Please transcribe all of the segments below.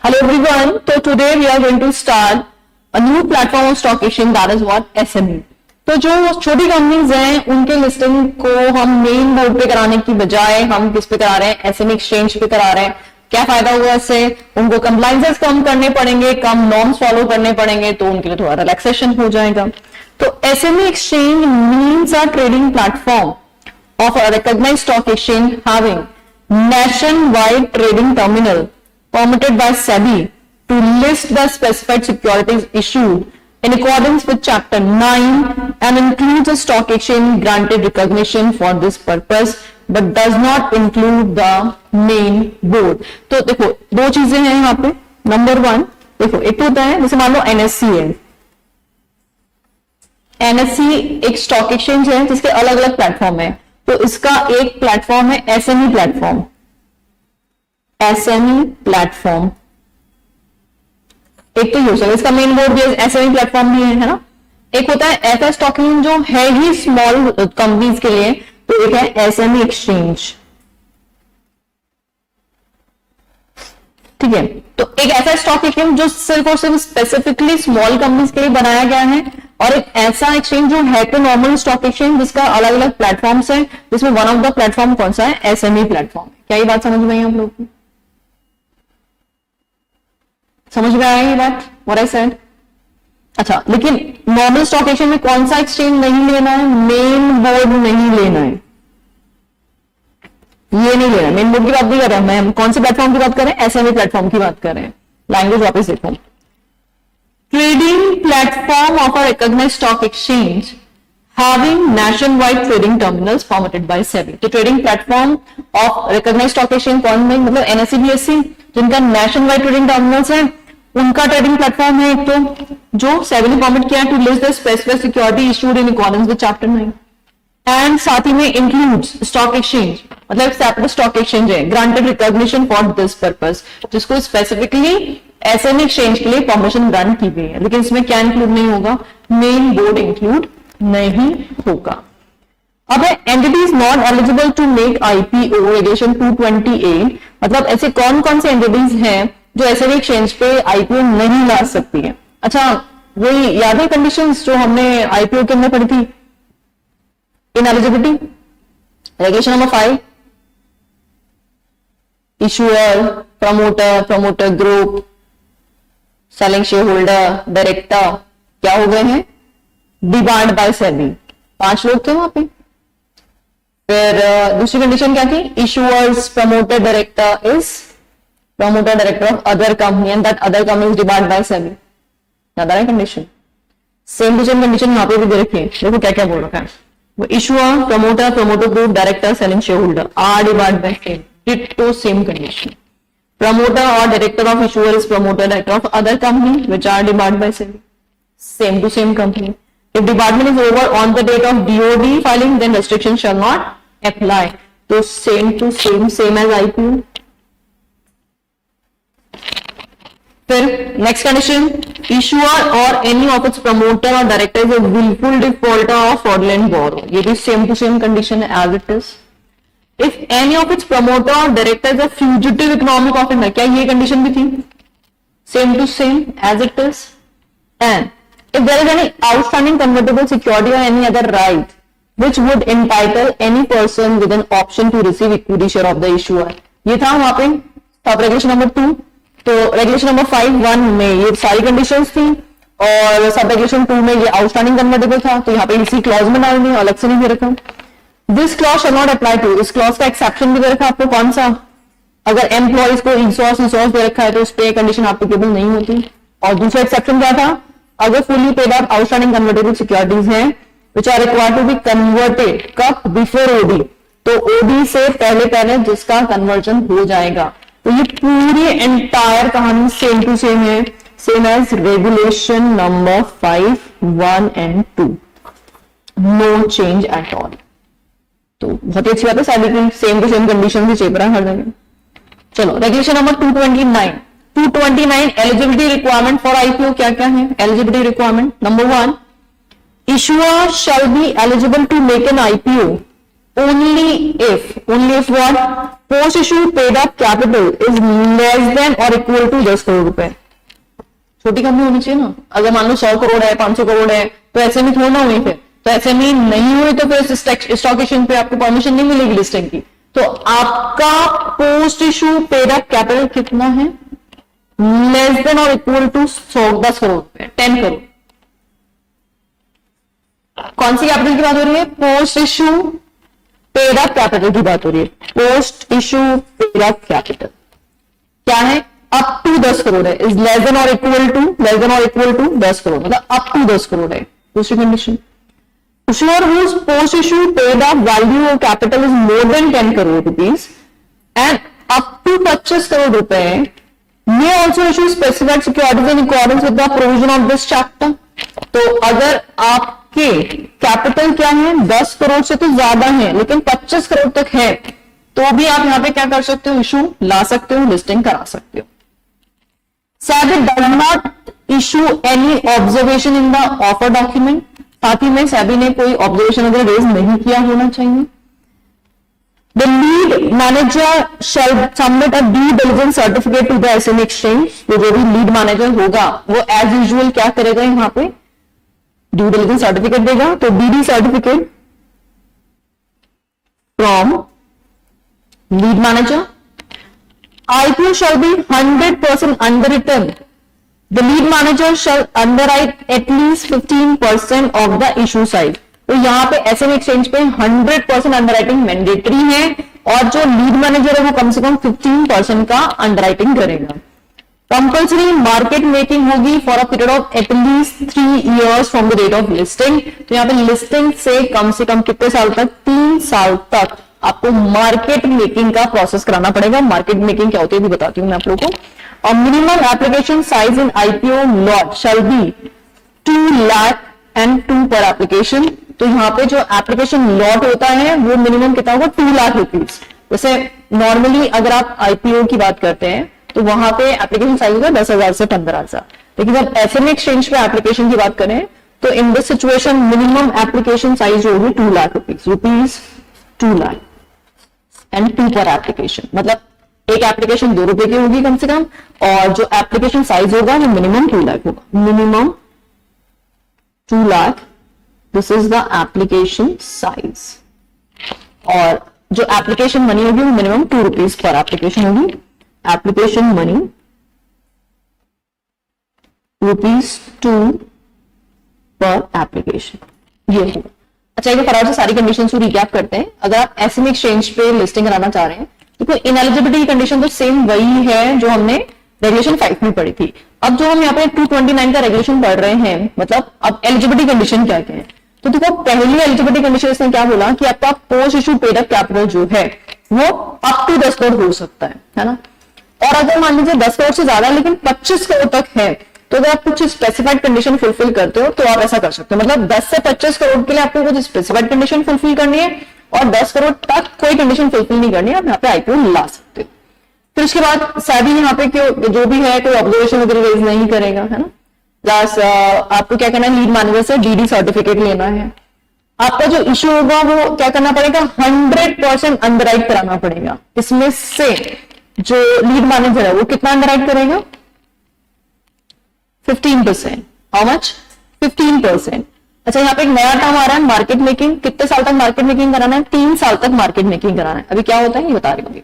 Hello everyone. So today we are going to start a new platform of stock exchange, that is what SME. तो जो छोटी companies हैं उनके listing को हम मेन बोर्ड पे कराने की बजाय हम किस पे करा रहे हैं, एसएमई एक्सचेंज पे करा रहे हैं। क्या फायदा हुआ इससे? उनको कंप्लायंसेस कम करने पड़ेंगे, कम नॉर्म्स फॉलो करने पड़ेंगे, तो उनके लिए थोड़ा रिलैक्सेशन हो जाएगा। तो SME exchange means a trading platform of a recognized stock exchange having nationwide trading terminal permitted by SEBI to list the specified securities issued in accordance with Chapter 9 and includes a stock exchange granted recognition for this purpose but does not include the main board। तो देखो दो चीजें हैं यहाँ पे। Number one, देखो एक तो होता है जैसे मान लो एनएससी है, एनएससी एक स्टॉक एक्सचेंज है जिसके अलग अलग प्लेटफॉर्म है। तो इसका एक प्लेटफॉर्म है एसएमई प्लेटफॉर्म, एसएमई प्लेटफॉर्म एक तो यूज है, इसका मेन बोर्ड भी एसएमई प्लेटफॉर्म भी है ना। एक होता है एफएस स्टॉकिंग जो है ही स्मॉल कंपनीज के लिए, तो एक है एसएमई एक्सचेंज। ठीक है, तो एक ऐसा स्टॉक एक्सचेंज जो सिर्फ और सिर्फ स्पेसिफिकली स्मॉल कंपनीज के लिए बनाया गया है, और एक ऐसा एक्सचेंज जो है तो नॉर्मल स्टॉक एक्सचेंज जिसका अलग अलग प्लेटफॉर्म्स है, जिसमें वन ऑफ द प्लेटफॉर्म कौन सा है, एसएमई प्लेटफॉर्म। क्या ये बात समझ में आई आप लोग को? समझ में आया ये बात व्हाट आई सेड? अच्छा, लेकिन नॉर्मल स्टॉक एक्सचेंज में कौन सा एक्सचेंज नहीं लेना है? मेन बोर्ड नहीं लेना है, ये नहीं लेना। मेन बोर्ड की बात नहीं कर रहे हैं, मैं कौन से प्लेटफॉर्म की बात कर रहे हैं? एसएमई प्लेटफॉर्म की बात कर रहे हैं। लैंग्वेज वापस देखो, trading platform of a recognized stock exchange having nationwide trading terminals permitted by SEBI। तो trading platform of recognized stock exchange कौन है? मतलब एनएससी बीएससी जिनका nationwide trading terminals है, उनका ट्रेडिंग प्लेटफॉर्म है एक तो, जो सेबी ने परमिट किया to list the specific security issued in accordance with chapter 9 and साथ ही में इंक्लूड्स स्टॉक एक्सचेंज, मतलब सेपरेट स्टॉक एक्सचेंज है granted recognition for this purpose, जिसको स्पेसिफिकली एसएमई एक्सचेंज के लिए परमिशन ग्रांट की गई है। लेकिन इसमें क्या इंक्लूड नहीं होगा? मेन बोर्ड इंक्लूड नहीं होगा। अब entity is not eligible to make IPO regulation 228, मतलब ऐसे कौन कौन से एंटिटीज हैं जो एसएमई एक्सचेंज पे आईपीओ नहीं ला सकती है। अच्छा, वही याद है कंडीशंस जो हमने आईपीओ के अंदर पढ़ी थी? In eligibility regulation number 5, issuer, promoter, promoter group, selling share holder, director क्या हो गए हैं? Demand by SEBI. 5 लोग थे वहां पे। फिर दूसरी कंडीशन क्या थी? Issuers, promoter, director is promoter director of other company and that other company is debarred by SEBI. याद आ रहा है condition? Same to same condition यहाँ पे भी दे रखी है। देखो क्या क्या बोल रखा है। वो issuer, promoter, promoter group, director, selling share holder are debarred by SEBI. Ditto same condition. Promoter or director of issuer is promoter director of other company which are debarred by SEBI. Same to same company. If debarment is over on the date of DOD filing, then restriction shall not apply. So same to same as IPO. फिर next condition, issuer or any of its promoter or director is a willful defaulter or fraudulent borrower. ये भी same to same condition as it is. If any of its promoter or director is a fugitive economic offender, क्या ये condition भी थी? Same to same as it is. And if there is any outstanding convertible security or any other right which would entitle any person with an option to receive equity share of the issuer, ये था वहां पे sub regulation number 2। तो regulation number 5(1) में ये सारी conditions थी, और सब रेगुलेशन 2 में ये आउटस्टैंडिंग कन्वर्टेबल था, तो यहाँ पे इसी क्लॉज में डाल दिया, अलग से नहीं दे रखा। This clause shall not apply to, इस क्लॉज का एक्सेप्शन भी दे रखा आपको। कौन सा? अगर एम्प्लॉइज को इंसोर्स दे रखा है तो उस पे कंडीशन एप्लीकेबल नहीं होती। और दूसरा एक्सेप्शन क्या था? अगर fully paid up outstanding convertible securities हैं which are required to be converted कब बिफोर ओडी, तो ओडी से पहले जिसका कन्वर्जन हो जाएगा। तो ये पूरी एंटायर कहानी सेम टू सेम है, same as regulation number 5(1) and 2। No change at all. तो बहुत ही अच्छी बात है, सारी सेम टू सेम कंडीशन भी चेप रहा है हर जगह। चलो regulation number 229 eligibility requirement for IPO क्या क्या है? Eligibility requirement number 1, issuer shall be eligible to make an IPO only if what post issue paid up capital is less than or equal to 10 crore रुपए। छोटी company होनी चाहिए ना, अगर मान लो 100 करोड़ है, 500 करोड़ है, तो ऐसे में थोड़ा ना हुई, फिर तो ऐसे में नहीं हुई तो फिर स्टॉक एक्सचेंज पे आपको परमिशन नहीं मिलेगी लिस्टिंग की। तो आपका post issue paid up capital कितना है, लेस देन और इक्वल टू 10 करोड़ रुपए, 10 करोड़। कौन सी कैपिटल की बात हो रही है, post issue paid up capital की बात हो रही है। Post issue paid up capital क्या है, अप टू 10 करोड़ है, इज लेस देन और इक्वल टू 10 करोड़, मतलब अप टू 10 करोड़ है। दूसरी condition, issuer whose post issue paid up value of capital is more than 10 crore rupees and up to 25 crore रुपए may also issue specified securities in accordance with the provision of this chapter। तो अगर आपके capital क्या है, 10 करोड़ से तो ज्यादा है लेकिन 25 करोड़ तक है, तो भी आप यहाँ पे क्या कर सकते हो, इशू ला सकते हो, लिस्टिंग करा सकते हो। SEBI does not issue any observation in the offer document। साथ ही में सेबी ने कोई ऑब्जर्वेशन अगर रेज नहीं किया होना चाहिए। The lead manager shall submit a due diligence certificate to the SME exchange. तो जो भी लीड मैनेजर होगा वो एज यूजुअल क्या करेगा, यहाँ पे ड्यू डिलिजेंस सर्टिफिकेट देगा। तो DD certificate from lead manager. IPO shall be 100% underwritten। The lead manager shall underwrite at least 15% of the issue size। तो यहाँ पे एसएमई एक्सचेंज पे 100% अंडरराइटिंग मैंडेटरी है और जो लीड मैनेजर है वो कम से कम 15% का अंडरराइटिंग करेगा। कंपल्सरी मार्केट मेकिंग होगी for a period of at least 3 years from the date of listing. तो यहाँ पे लिस्टिंग से कम कितने साल तक, 3 साल तक आपको मार्केट मेकिंग का प्रोसेस कराना पड़ेगा। मार्केट मेकिंग क्या होती है भी बताती हूँ मैं आप लोगों को। और minimum application size in IPO lot shall be 2 lakh and 2 पर एप्लीकेशन। तो यहाँ पे जो एप्लीकेशन लॉट होता है वो मिनिमम कितना होगा, 2 लाख रुपीज। जैसे नॉर्मली अगर आप आईपीओ की बात करते हैं तो वहां पे एप्लीकेशन साइज होगा 10,000 से 15,000, लेकिन जब एसएमई एक्सचेंज पे एप्लीकेशन की बात करें तो in this situation minimum application size होगी 2 लाख रुपीज 2 लाख एंड 2 पर एप्लीकेशन। मतलब एक एप्लीकेशन 2 रुपए की होगी कम से कम, और जो एप्लीकेशन साइज होगा वो मिनिमम 2 लाख होगा, minimum 2 lakh. This is the application size. और जो एप्लीकेशन मनी होगी वो मिनिमम 2 रुपीज पर एप्लीकेशन होगी। एप्लीकेशन मनी ₹2 पर एप्लीकेशन ये होगा। अच्छा, एक फटाफट से सारी कंडीशंस को रिकैप करते हैं। अगर आप एसएमई एक्सचेंज पे लिस्टिंग कराना चाह रहे हैं तो इनएलिजिबिलिटी की कंडीशन तो सेम वही है जो हमने रेगुलेशन 5 में पढ़ी थी। अब जो हम यहाँ पे 229 का रेगुलेशन पढ़ रहे हैं, मतलब अब एलिजिबिलिटी कंडीशन क्या क्या है, तो देखो पहली एलिजिबिलिटी कंडीशन इसने क्या बोला कि आपका post issue paid up capital जो है वो अप टू 10 करोड़ हो सकता है ना। और अगर मान लीजिए 10 करोड़ से ज्यादा लेकिन 25 करोड़ तक है, तो अगर आप कुछ स्पेसिफाइड कंडीशन फुलफिल करते हो तो आप ऐसा कर सकते हो। मतलब 10 से 25 करोड़ के लिए आपको कुछ स्पेसिफाइड कंडीशन फुलफिल करनी है और 10 करोड़ तक कोई कंडीशन फुलफिल नहीं करनी है, आप यहाँ पे आईपीओ ला सकते हो। फिर उसके बाद सेबी यहाँ पे जो भी है कोई ऑब्जर्वेशन वगैरह रेज नहीं करेगा, है ना। प्लस आपको क्या करना है, लीड मैनेजर से डीडी सर्टिफिकेट लेना है। आपका जो इश्यू होगा वो क्या करना पड़ेगा, 100% अंडरराइट कराना पड़ेगा। इसमें से जो लीड मैनेजर है वो कितना अंडरराइट करेगा, 15%। How much, 15%। अच्छा, यहाँ पे एक नया टर्म आ रहा है मार्केट मेकिंग। कितने साल तक मार्केट मेकिंग कराना है, 3 साल तक मार्केट मेकिंग कराना है। अभी क्या होता है ये बता रही हूँ।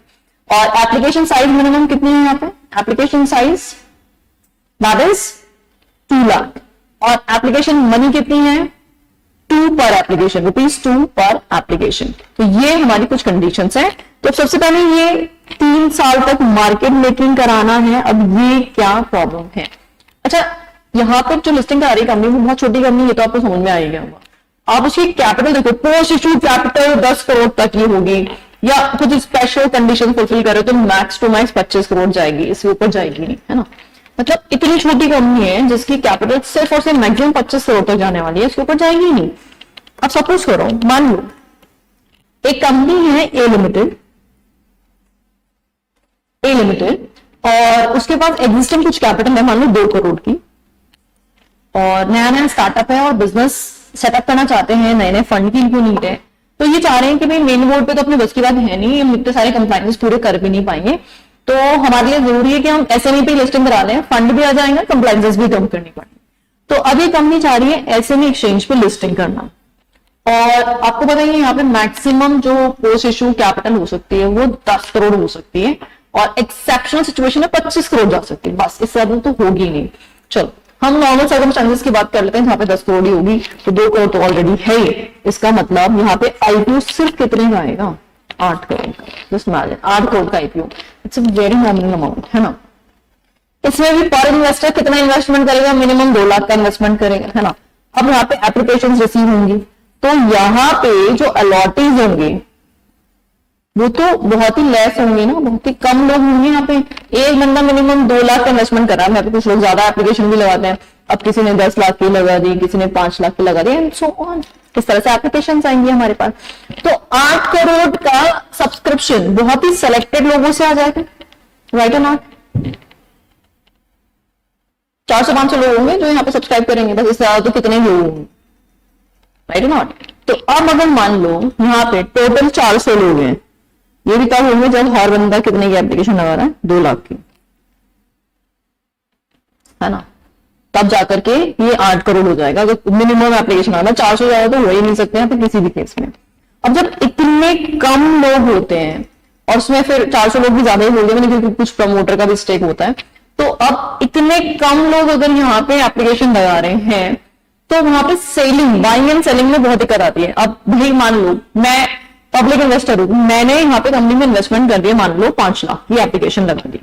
और एप्लीकेशन साइज मिनिमम कितनी है यहाँ पे, application size that is 2 lakh. और एप्लीकेशन मनी कितनी है, 2 पर एप्लीकेशन, ₹2 पर एप्लीकेशन। तो ये हमारी कुछ कंडीशंस हैं। तो सबसे पहले ये 3 साल तक मार्केट मेकिंग कराना है। अब ये क्या प्रॉब्लम है। अच्छा, यहाँ पर जो लिस्टिंग करा रही कंपनी वो बहुत छोटी कंपनी है, तो आपको समझ में आ गया होगा। आप उसकी कैपिटल देखो, पोस्ट इशू कैपिटल 10 करोड़ तक ही होगी, या कुछ स्पेशल कंडीशन फुलफिल करे तो मैक्स टू मैक्स 25 करोड़ जाएगी, इसके ऊपर जाएगी नहीं, है ना। मतलब इतनी छोटी कंपनी है जिसकी कैपिटल सिर्फ और सिर्फ मैक्सिमम 25 करोड़ तक जाने वाली है, इसके ऊपर जाएगी नहीं। अब सपोज करो, मान लो एक कंपनी है ए लिमिटेड और उसके पास एग्जिस्टिंग कुछ कैपिटल है, मान लो 2 करोड़ की, और नया नया स्टार्टअप है और बिजनेस सेटअप करना चाहते हैं, नए नए फंड की इनको नीड है। तो ये चाह रहे हैं कि भाई मेन बोर्ड पे तो अपने बस की बात है नहीं, हम इतने सारे कंप्लायंस पूरे कर भी नहीं पाएंगे, तो हमारे लिए जरूरी है कि हम एसएमई पे लिस्टिंग करा लें, फंड भी आ जाएगा, कंप्लायंसेस भी कम करनी पड़ेगी। तो अब ये कंपनी चाह रही है एसएमई एक्सचेंज पे लिस्टिंग करना, और आपको बताइए यहाँ पे मैक्सिमम जो पोस्ट इशू कैपिटल हो सकती है वो 10 करोड़ हो सकती है, और एक्सेप्शनल सिचुएशन में 25 करोड़ जा सकती है, बस इससे ज्यादा तो होगी नहीं। चलो हम नॉर्मल सर्कमस्टेंसेस की बात कर लेते हैं, जहां पे 10 करोड़ ही होगी, तो 2 करोड़ तो ऑलरेडी है ही। इसका मतलब यहाँ पे आईपीओ सिर्फ कितने का आएगा, 8 करोड़ का। जस्ट इमेजिन 8 करोड़ का IPO, it's a very nominal amount, है ना। इसमें भी पर इन्वेस्टर कितना इन्वेस्टमेंट करेगा, मिनिमम 2 लाख का इन्वेस्टमेंट करेगा, है ना। अब यहाँ पे एप्लीकेशन रिसीव होंगी, तो यहाँ पे जो अलॉटीज होंगे वो तो बहुत ही लेस होंगे ना, बहुत ही कम लोग होंगे। यहाँ पे एक बंदा मिनिमम 2 लाख का इन्वेस्टमेंट कर रहा है, यहाँ पे कुछ लोग ज्यादा एप्लीकेशन भी लगाते हैं, अब किसी ने 10 लाख की लगा दी, किसी ने 5 लाख की लगा दी, एंड सो ऑन। इस तरह से एप्लीकेशन आएंगे हमारे पास। तो 8 करोड़ का सब्सक्रिप्शन बहुत ही सिलेक्टेड लोगों से आ जाएगा, राइट और नॉट। 400-500 लोग होंगे जो यहाँ पे सब्सक्राइब करेंगे, बस इससे ज्यादा तो कितने लोग होंगे, राइट और नॉट। तो अब अगर मान लो यहाँ पे टोटल 400 लोग हैं, ये भी तब होंगे जब हर बंदा कितने की एप्लीकेशन लगा रहा है, 2 लाख की, है ना। तब जाकर के ये 8 करोड़ हो जाएगा अगर मिनिमम एप्लीकेशन लगा, 400 ज्यादा तो हो ही नहीं सकते हैं किसी भी केस में। अब जब इतने कम लोग होते हैं, और उसमें फिर 400 लोग भी ज्यादा ही बोल देंगे क्योंकि कुछ प्रमोटर का भी स्टेक होता है, तो अब इतने कम लोग अगर यहाँ पे एप्लीकेशन लगा रहे हैं, तो वहां पे सेलिंग, बाइंग एंड सेलिंग में बहुत दिक्कत आती है। अब भाई मान लो मैं पब्लिक इन्वेस्टर हूं, मैंने यहाँ पे कंपनी में इन्वेस्टमेंट कर दिया, मान लो 5 लाख की एप्लीकेशन लगा दी।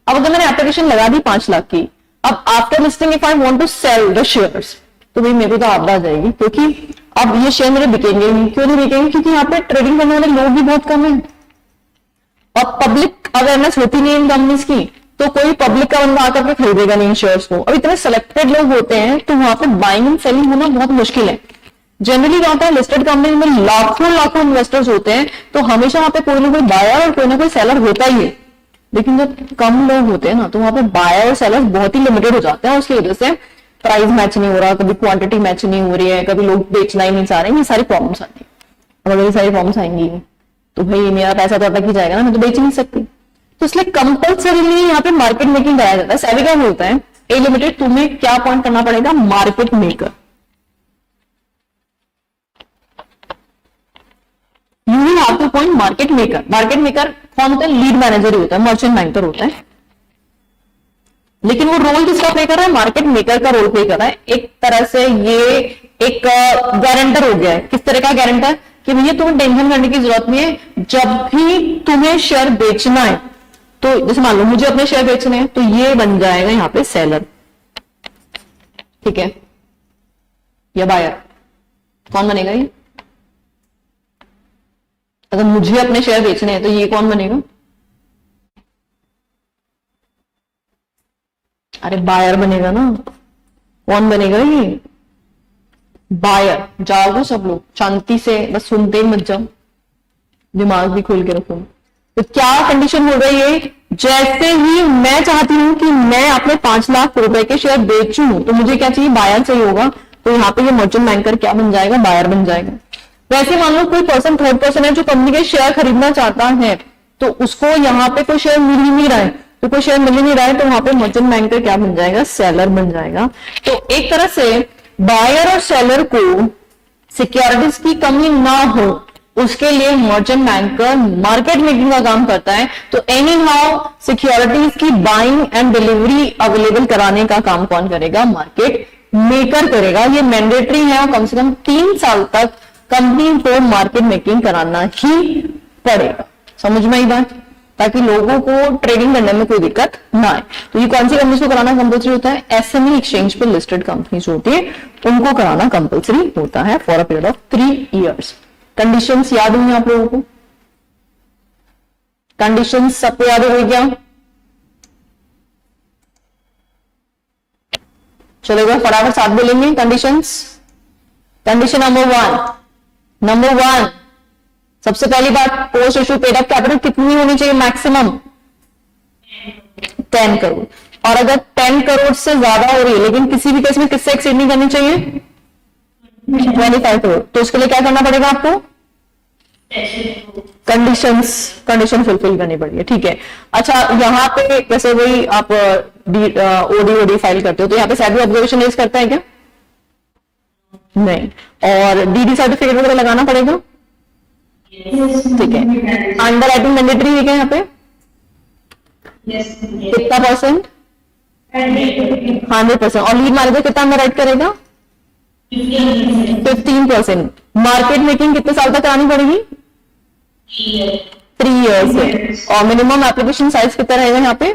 अब अगर मैंने एप्लीकेशन लगा दी 5 लाख की, अब after listing if I want to sell the shares, तो भाई मेरे को तो आपदा आ जाएगी, क्योंकि अब ये शेयर मेरे बिकेंगे नहीं। क्यों नहीं बिकेंगे, क्योंकि यहाँ पे ट्रेडिंग करने वाले लोग भी बहुत कम है, और पब्लिक अवेयरनेस होती नहीं इन कंपनीज की, तो कोई पब्लिक का बंदा आकर के खरीदेगा नहीं इन शेयर्स को। अब इतने सेलेक्टेड लोग होते हैं, तो वहां पे बाइंग एंड सेलिंग होना बहुत मुश्किल है। जनरली क्या होता है, लिस्टेड कंपनी में लाखों लाखों इन्वेस्टर्स होते हैं, तो हमेशा वहां पे कोई ना कोई बायर और कोई ना कोई सेलर होता ही है। लेकिन जब कम लोग होते हैं ना, तो वहां पे बायर और सेलर्स बहुत ही लिमिटेड हो जाते हैं, उसकी वजह से प्राइस मैच नहीं हो रहा, कभी क्वांटिटी मैच नहीं हो रही है, कभी लोग बेचना ही नहीं चाह रहे हैं, ये सारी प्रॉब्लम्स आती है। अब अगर ये सारी प्रॉब्लम्स आएंगी तो भाई मेरा पैसा तो अटक ही जाएगा ना, मैं तो बेच नहीं सकती। तो इसलिए कंपल्सरीली यहाँ पे मार्केट मेकिंग कराया जाता है। सेबी क्या बोलता है, ए लिमिटेड तुम्हें क्या पॉइंट करना पड़ेगा, market maker. You will have two point market maker. Market maker कौन होता है, लीड मैनेजर ही होता है, मर्चेंट बैंकर होता है। लेकिन वो रोल किसका प्ले कर रहा है, मार्केट मेकर का रोल प्ले कर रहा है। एक तरह से ये एक गारंटर हो गया है। किस तरह का गारंटर, कि भैया तुम्हें टेंशन करने की जरूरत नहीं है, जब भी तुम्हें शेयर बेचना है, तो जैसे मान लो मुझे अपने शेयर बेचने हैं, तो ये बन जाएगा यहाँ पे सेलर, ठीक है, या बायर। कौन बनेगा ये, अगर मुझे अपने शेयर बेचने हैं तो ये कौन बनेगा, अरे बायर बनेगा ना। कौन बनेगा ये, बायर। जाओगे सब लोग शांति से, बस सुनते ही मत जाओ, दिमाग भी खोल के रखो। तो क्या कंडीशन हो गई है, जैसे ही मैं चाहती हूं कि मैं अपने 5 लाख रुपए के शेयर बेचूं, तो मुझे क्या चाहिए, बायर चाहिए होगा। तो यहाँ पे ये मर्चेंट बैंकर क्या बन जाएगा, बायर बन जाएगा। वैसे मान लो कोई पर्सन, थर्ड पर्सन है जो कंपनी के शेयर खरीदना चाहता है, तो उसको यहाँ पे कोई शेयर मिल ही नहीं रहा है, तो कोई शेयर मिल ही नहीं रहा है, तो वहां पे मर्चेंट बैंकर क्या बन जाएगा, सेलर बन जाएगा। तो एक तरह से बायर और सेलर को सिक्योरिटीज की कमी ना हो, उसके लिए मर्चेंट बैंकर मार्केट मेकिंग का काम करता है। तो एनी हाउ सिक्योरिटीज की बाइंग एंड डिलीवरी अवेलेबल कराने का काम कौन करेगा, मार्केट मेकर करेगा। ये मैंडेटरी है, और कम से कम 3 साल तक कंपनी को मार्केट मेकिंग कराना ही पड़ेगा। समझ में आई बात, ताकि लोगों को ट्रेडिंग करने में कोई दिक्कत ना आए। तो ये कौन सी कंपनी को कराना कंपल्सरी होता है, एसएमई एक्सचेंज पर लिस्टेड कंपनीज होती है, उनको कराना कंपल्सरी होता है for a period of 3 years. Conditions याद हुई आप लोगों को, कंडीशंस सबको याद हो गई क्या, चलेगा फटाफट साथ बोलेंगे कंडीशंस। कंडीशन नंबर वन, सबसे पहली बात, post issue paid up capital कितनी होनी चाहिए, मैक्सिमम 10 करोड़। और अगर 10 करोड़ से ज्यादा हो रही है, लेकिन किसी भी केस में किससे एक्सीड नहीं करनी चाहिए, 25 करोड़, तो उसके लिए क्या करना पड़ेगा आपको, कंडीशन फुलफिल करनी पड़ेगी, ठीक है। अच्छा, यहाँ पे जैसे वही आप ओडी फाइल करते हो तो यहाँ पे सैलरी ऑब्जर्वेशन रेज करता है क्या? नहीं। और डीडी सर्टिफिकेट वगैरह लगाना पड़ेगा, ठीक है। अंडर राइटिंग मैंडेटरी है क्या यहाँ पे? कितना परसेंट? 100%। और लीड मैनेजर कितना अंडर राइट करेगा? 15%। मार्केट मेकिंग कितने साल तक करानी पड़ेगी? 3 years से। और मिनिमम एप्लीकेशन साइज कितना रहेगा यहाँ पे?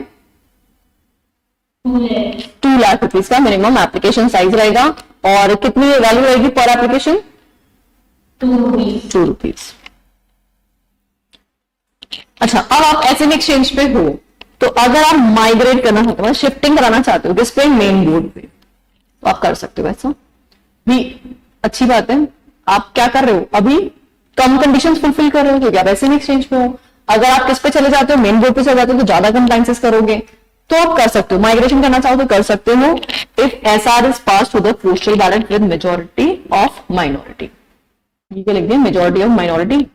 2 लाख रुपीज का मिनिमम एप्लीकेशन साइज रहेगा। और कितनी वैल्यू रहेगी पर एप्लीकेशन? 2 रुपीज। अच्छा, अब आप एसएम एक्सचेंज पे हो तो अगर आप माइग्रेट करना चाहते हो, शिफ्टिंग कराना चाहते हो किस पे? मेन बोर्ड पे, तो आप कर सकते हो। ऐसा भी अच्छी बात है। आप क्या कर रहे हो? अभी कम कंडीशंस फुलफिल कर रहे हो क्योंकि आप एसएम एक्सचेंज पे हो। अगर आप किस पे चले जाते हो? मेन बोर्ड पे चले जाते हो तो ज्यादा कंप्लायंसेस करोगे, तो आप कर सकते हो। माइग्रेशन करना चाहो तो कर सकते हो if SR is pass to the postal ballot with majority of minority. ये लिख दिया, मेजोरिटी ऑफ माइनॉरिटी।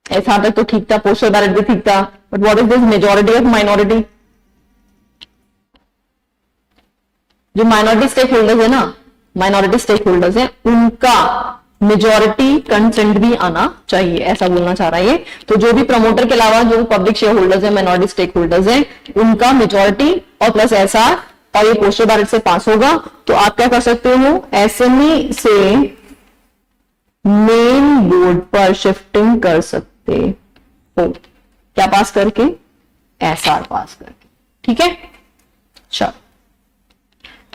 ऐसा तक तो ठीक था, पोस्टल बैलेट भी ठीक था, but what is this majority of minority? जो माइनॉरिटी स्टेक होल्डर्स है ना, माइनॉरिटी स्टेक होल्डर्स है, उनका मेजोरिटी कंसेंट भी आना चाहिए, ऐसा बोलना चाह रहा है ये। तो जो भी प्रमोटर के अलावा जो पब्लिक शेयर होल्डर्स है, माइनॉरिटी स्टेक होल्डर्स है, उनका मेजोरिटी और प्लस एसआर और ये पोस्टल बैलेट से पास होगा। तो आप क्या कर सकते हो? एसएमई से मेन बोर्ड पर शिफ्टिंग कर सकते हो, क्या पास करके? एसआर पास करके, ठीक है। चलो,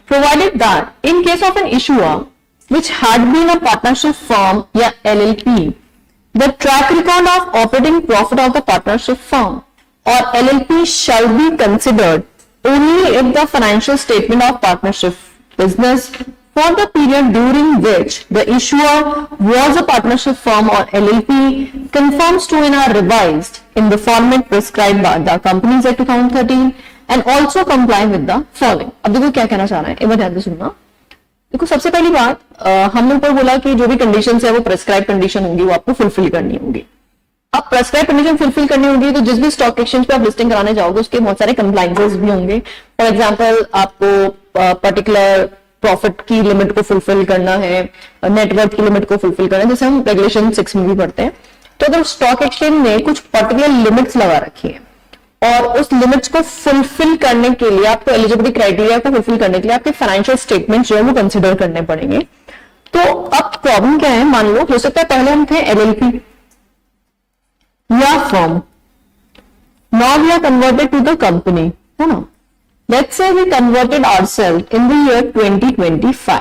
provided that in case of an issuer which had been a partnership firm या LLP, the track record of operating profit of the partnership firm or LLP shall be considered only if the financial statement of partnership business for the period during which the issuer was a partnership firm or LLP conforms to and are revised in the format prescribed by the Companies Act 2013 and also comply with the following। अब देखो क्या कहना चाह रहा है, एक बार ध्यान से सुनना। देखो, सबसे पहली बात, हमने ऊपर बोला कि जो भी कंडीशंस है वो प्रेस्क्राइब कंडीशन होंगी, वो आपको फुलफिल करनी होगी। अब प्रेस्क्राइब कंडीशन फुलफिल करनी होगी तो जिस भी स्टॉक एक्सचेंज पे आप लिस्टिंग कराने जाओगे उसके बहुत सारे कंप्लायंसेस भी होंगे। फॉर एग्जांपल, आपको पर्टिकुलर प्रॉफिट की लिमिट को फुलफिल करना है, नेटवर्थ की लिमिट को फुलफिल करना है, जैसे हम रेगुलेशन 6 में भी पढ़ते हैं। तो अगर स्टॉक एक्सचेंज ने कुछ पर्टिकुलर लिमिट्स लगा रखी है और उस लिमिट्स को फुलफिल करने के लिए, आपको एलिजिबिलिटी क्राइटेरिया को फुलफिल करने के लिए आपके फाइनेंशियल स्टेटमेंट जो है वो कंसिडर करने पड़ेंगे। तो अब प्रॉब्लम क्या है, मान लो हो सकता है पहले हम थे एलएलपी या firm, now we are converted to the company, है ना। Let's say we converted ourself in the year 2025।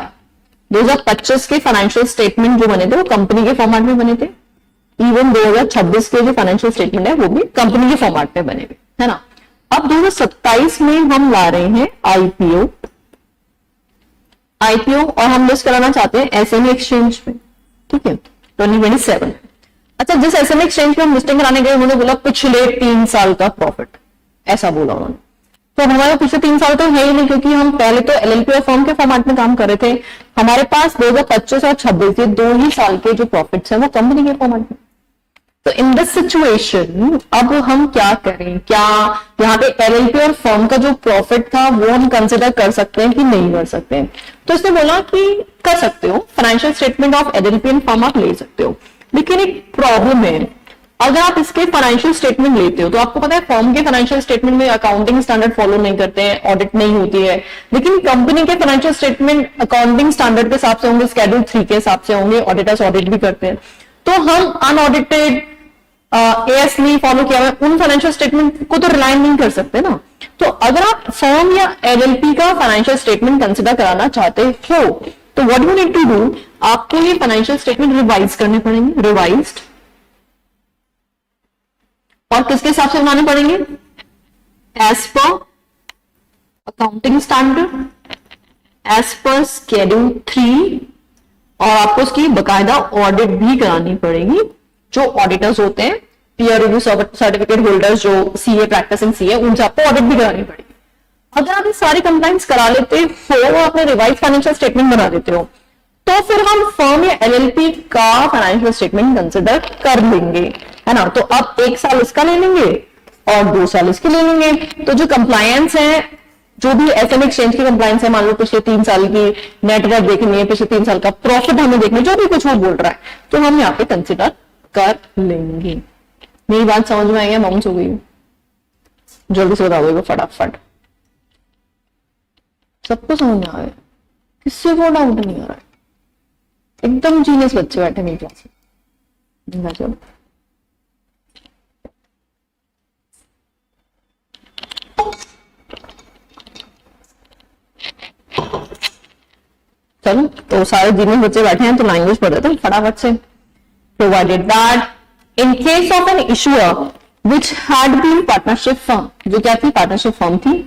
2025 के फाइनेंशियल स्टेटमेंट जो बने थे वो कंपनी के फॉर्मेट में बने थे। इवन 2026 के जो फाइनेंशियल स्टेटमेंट है वो भी कंपनी के फॉर्मेट में बने हुए, है ना। अब 2027 में हम ला रहे हैं आईपीओ और हम लिस्ट कराना चाहते हैं एसएमई एक्सचेंज में, ठीक है, 2027। अच्छा, जिस एसएमई एक्सचेंज में हम लिस्टिंग कराने गए उन्होंने बोला पिछले 3 साल का प्रॉफिट, ऐसा बोला उन्होंने। तो हमारे पिछले 3 साल तो है ही नहीं, क्योंकि हम पहले तो एलएलपी और फर्म के फॉर्मेट में काम कर रहे थे। हमारे पास 2025 और 26 ये 2 ही साल के जो प्रॉफिट्स हैं वो कंपनी के फॉर्मेट में। तो इन दिस सिचुएशन अब हम क्या करें? क्या यहाँ पे एलएलपी और फर्म का जो प्रॉफिट था वो हम कंसिडर कर सकते हैं कि नहीं कर सकते हैं? तो इसने बोला कि कर सकते हो, financial statement of LLP and firm आप ले सकते हो। लेकिन एक प्रॉब्लम है, अगर आप इसके फाइनेंशियल स्टेटमेंट लेते हो तो आपको पता है फर्म के फाइनेंशियल स्टेटमेंट में अकाउंटिंग स्टैंडर्ड फॉलो नहीं करते हैं, ऑडिट नहीं होती है। लेकिन कंपनी के फाइनेंशियल स्टेटमेंट अकाउंटिंग स्टैंडर्ड के हिसाब से होंगे, स्केड्यूल 3 के हिसाब से होंगे, ऑडिटर्स ऑडिट भी करते हैं। तो हम अनऑडिटेड एएस नहीं फॉलो किया हुआ उन फाइनेंशियल स्टेटमेंट को तो रिलाय नहीं कर सकते ना। तो अगर आप फर्म या एलएलपी का फाइनेंशियल स्टेटमेंट कंसिडर कराना चाहते हो तो what you need to do, आपको ये फाइनेंशियल स्टेटमेंट रिवाइज करने पड़ेंगे, रिवाइज्ड, और किसके हिसाब से बनाने पड़ेंगे? As per accounting standard, as per schedule 3, और आपको उसकी बकायदा ऑडिट भी करानी पड़ेगी। जो ऑडिटर्स होते हैं, पीयर रिव्यू सर्टिफिकेट होल्डर्स जो सीए प्रैक्टिसिंग सीए, उनसे आपको ऑडिट भी करानी पड़ेगी। अगर आप ये सारी कंप्लाइंस करा लेते हो, आपने रिवाइज फाइनेंशियल स्टेटमेंट बना देते हो, तो फिर हम फर्म या एलएलपी का फाइनेंशियल स्टेटमेंट कंसिडर कर लेंगे, है ना। तो अब 1 साल इसका ले लेंगे और 2 साल इसके ले लेंगे। तो जो कंप्लायंस है, जो भी एसएम एक्सचेंज की कंप्लायंस है, मान लो पिछले 3 साल की नेटवर्क देखनी है, पिछले 3 साल का प्रॉफिट हमें देखना है, जो भी कुछ वो बोल रहा है, तो हम यहाँ पे कंसिडर कर लेंगे। मेरी बात समझ में आई है? माउंस हो गई? जल्दी से बता दो फटाफट। सबको समझ में आ गया? किससे को डाउट नहीं आ रहा है? एकदम जीनियस बच्चे बैठे मेरी क्लास में। चलो, तो सारे जीनियस बच्चे बैठे हैं तो लैंग्वेज पढ़ देते हैं फटाफट से। Provided that in case of an issuer which had been partnership firm, जो क्या थी? पार्टनरशिप फर्म थी,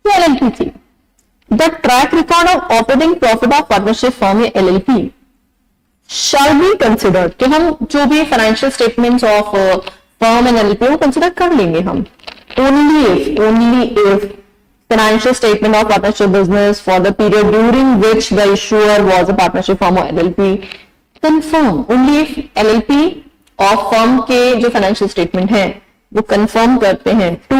एलएलपी थी। The track record of operating profit of partnership firm या LLP shall be considered, कि हम जो भी financial statements of firm and LLP वो consider कर लेंगे हम। only if financial statement of partnership business for the period during which the issuer was a partnership firm or LLP confirm, only if LLP of firm के जो financial statement है वो confirm करते हैं to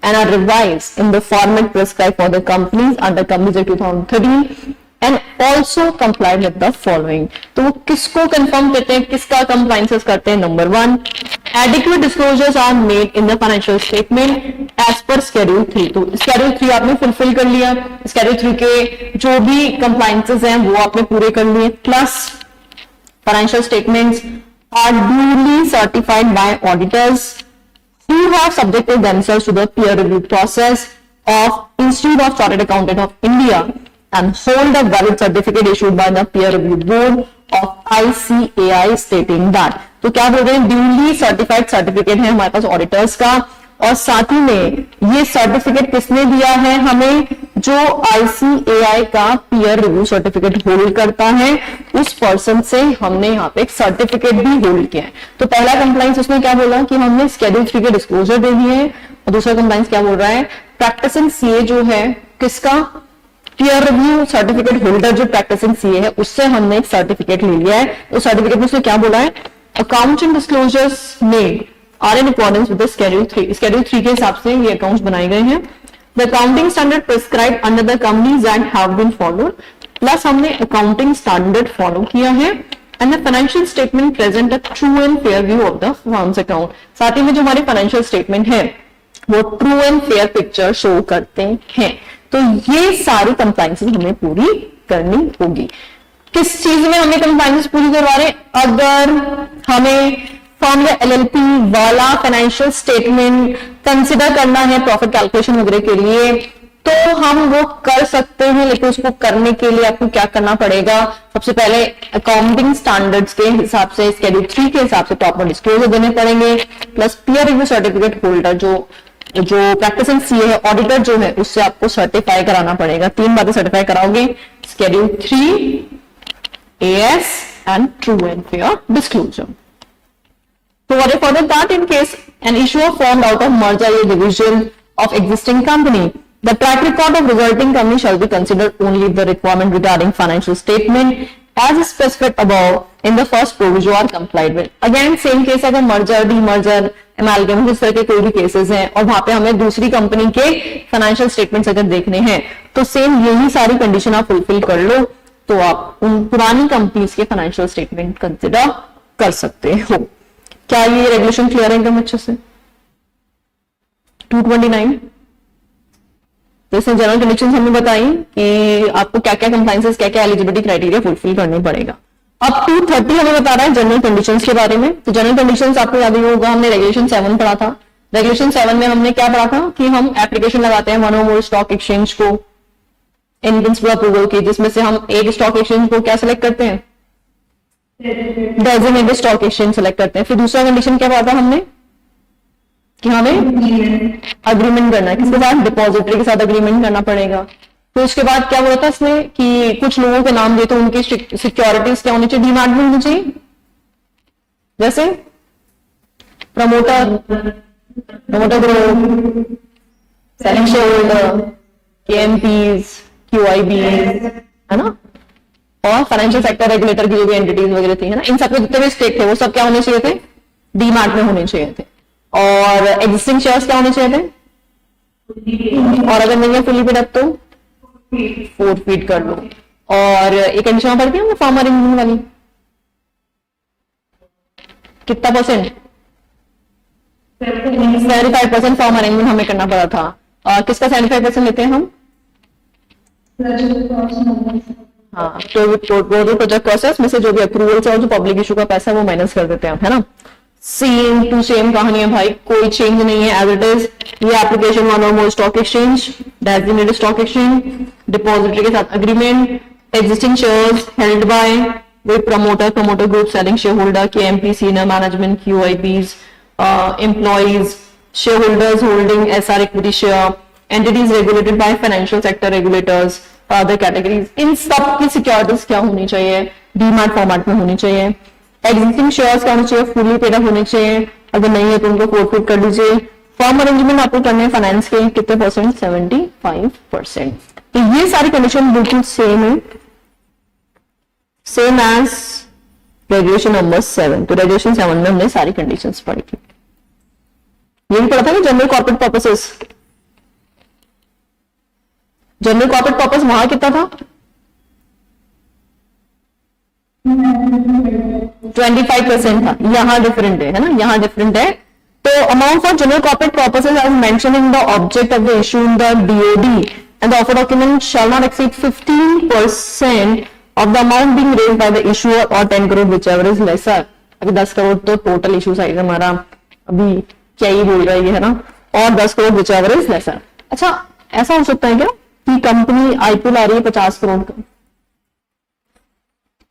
and are revise in the format prescribe for the companies under companies act 2013 and also complied with the following. तो वो किसको confirm करते हैं, किसका कंप्लायंसेस करते हैं? Number 1, adequate disclosures are made in the financial statement as per schedule 3। तो schedule 3 आपने फुलफिल कर लिया, शेड्यूल 3 के जो भी कंप्लायंसेस हैं वो आपने पूरे कर लिए, plus financial statements are duly certified by auditors who have subjected themselves to the peer review process of Institute of Chartered Accountant of India and hold a valid certificate issued by the peer review board of ICAI stating that। तो क्या बोल रहे हैं? Duly certified certificate है हमारे पास auditors का, और साथ ही में ये सर्टिफिकेट किसने दिया है हमें? जो ICAI का पीयर रिव्यू सर्टिफिकेट होल्ड करता है, उस पर्सन से हमने यहाँ पे एक सर्टिफिकेट भी होल्ड किया है। तो पहला कंप्लायंस उसमें क्या बोला कि हमने शेड्यूल 3 के डिस्क्लोजर दे दिए हैं, और दूसरा कंप्लायंस क्या बोल रहा है? प्रैक्टिसिंग सीए जो है किसका? पीयर रिव्यू सर्टिफिकेट होल्डर जो प्रैक्टिसिंग सीए है, उससे हमने एक सर्टिफिकेट ले लिया है। तो सर्टिफिकेट में उसने क्या बोला है? Accounts and disclosures made are in accordance with schedule 3। Schedule 3 के हिसाब से ये अकाउंट्स बनाए गए हैं। The accounting standard prescribe under the companies and have been followed, plus हमने अकाउंटिंग स्टैंडर्ड फॉलो किया है। And the financial statement present a true and fair view of the firm's account. साथ ही में जो हमारे फाइनेंशियल स्टेटमेंट है वो true and fair picture show करते हैं। तो ये सारी कंप्लायंसेस हमें पूरी करनी होगी। किस चीज में हमें कंप्लायंसेस पूरी करवा रहे? अगर हमें फर्म या एलएलपी वाला फाइनेंशियल स्टेटमेंट कंसिडर करना है प्रॉफिट कैलकुलेशन वगैरह के लिए, तो हम वो कर सकते हैं, लेकिन उसको करने के लिए आपको क्या करना पड़ेगा? सबसे पहले अकाउंटिंग स्टैंडर्ड्स के हिसाब से, शेड्यूल 3 के हिसाब से प्रॉपर डिस्क्लोजर देने पड़ेंगे, plus peer review certificate holder जो प्रैक्टिसिंग सीए है, ऑडिटर जो है, उससे आपको सर्टिफाई कराना पड़ेगा। 3 बातें सर्टिफाई कराओगे, schedule 3, AS and true and fair disclosure. Provided further that in case an issuer formed out of merger or division of existing company, the track record of resulting company shall be considered only if the requirement regarding financial statement as specified above in the first proviso are complied with. Again same case, अगर merger, demerger, amalgam जिस तरह के कोई भी cases हैं और वहां पे हमें दूसरी कंपनी के फाइनेंशियल स्टेटमेंट्स अगर देखने हैं, तो सेम यही सारी कंडीशन आप फुलफिल कर लो तो आप उन पुरानी कंपनीज के फाइनेंशियल स्टेटमेंट कंसिडर कर सकते हो। क्या ये रेगुलेशन क्लियर है एकदम अच्छे से? 229 तो इसमें जनरल कंडीशंस हमने बताई कि आपको क्या क्या कंप्लायंसेस, क्या क्या एलिजिबिलिटी क्राइटेरिया फुलफिल करने पड़ेगा। अब 230 हमें बता रहा है जनरल कंडीशंस के बारे में। तो जनरल कंडीशंस आपको याद ही होगा, हमने रेगुलेशन 7 पढ़ा था। रेगुलेशन 7 में हमने क्या पढ़ा था कि हम एप्लीकेशन लगाते हैं वन और मोर स्टॉक एक्सचेंज को इन प्रिंसिपल अप्रूवल की, जिसमें से हम एक स्टॉक एक्सचेंज को क्या सिलेक्ट करते हैं? डेजिग्नेटेड स्टॉक एक्सचेंज सेलेक्ट करते हैं। फिर दूसरा कंडीशन क्या पढ़ा था हमने कि हमें अग्रीमेंट करना है, किसके साथ? डिपॉजिटरी के साथ अग्रीमेंट करना पड़ेगा। तो उसके बाद क्या बोला था इसमें कि कुछ लोगों के नाम दिए तो उनकी सिक्योरिटीज क्या होनी चाहिए? डीमैट में होनी चाहिए, जैसे promoter group, selling share holder, KMPs, QIBs, है ना, और फाइनेंशियल सेक्टर रेगुलेटर की जो भी एंटिटीज वगैरह थी, है ना, इन सबके जितने भी स्टेक थे वो सब क्या होने चाहिए थे, डीमार्ट में होने चाहिए थे। और एग्जिस्टिंग शेयर्स क्या होने चाहिए थे, और अगर नहीं है फुली पेड अप तो फोरफीट कर लो। और एक कंडीशन पढ़ती है फॉर्म अरेंजमेंट वाली, कितना परसेंट, 75% फॉर्म अरेंजमेंट हमें करना पड़ा था। और किसका 75% लेते हैं हम, हाँ, तो टोटल प्रोजेक्ट प्रोसेस में से जो भी अप्रूवल है और जो पब्लिक इशू का पैसा है वो माइनस कर देते हैं, है ना। सेम टू सेम कहानी है भाई, कोई चेंज नहीं है, एज इट इज। ये एप्लीकेशन वन और more stock exchange, designated stock exchange, depository के साथ agreement, existing shares held by with promoter group, selling share holder, KMP, senior management, QIPs, employees, share holders holding SR equity share, entities regulated by financial sector regulators, other categories, इन सब की securities क्या होनी चाहिए, DMart format में होनी चाहिए। Existing shares क्या होने चाहिए, फुली पेड अप होने चाहिए, अगर नहीं है तो उनको फोरफीट कर दीजिए। फॉर्म अरेंजमेंट आपको करने हैं फाइनेंस के कितने परसेंट, 75%। तो ये सारी कंडीशन बिल्कुल सेम है, सेम एज रेगुलेशन नंबर 7। तो रेगुलेशन 7 में हमने सारी कंडीशंस पढ़ी थी। ये भी पढ़ा था ना general corporate purposes, general corporate purpose वहां कितना था, 25% था, यहाँ डिफरेंट है ना, यहाँ डिफरेंट है। तो amount for general corporate purposes as mention in the object of the issue in the DOD and the offer document shall not exceed 15% of the amount being raised by the issuer और 10 crore whichever is lesser. अभी 10 करोड़ तो total issue size हमारा अभी क्या ही बोल रहा है ये, है ना, और 10 करोड़ व्हिचएवर इज लेसर। अच्छा, ऐसा हो सकता है क्या कि कंपनी आईपीओ ला रही है 50 करोड़ का,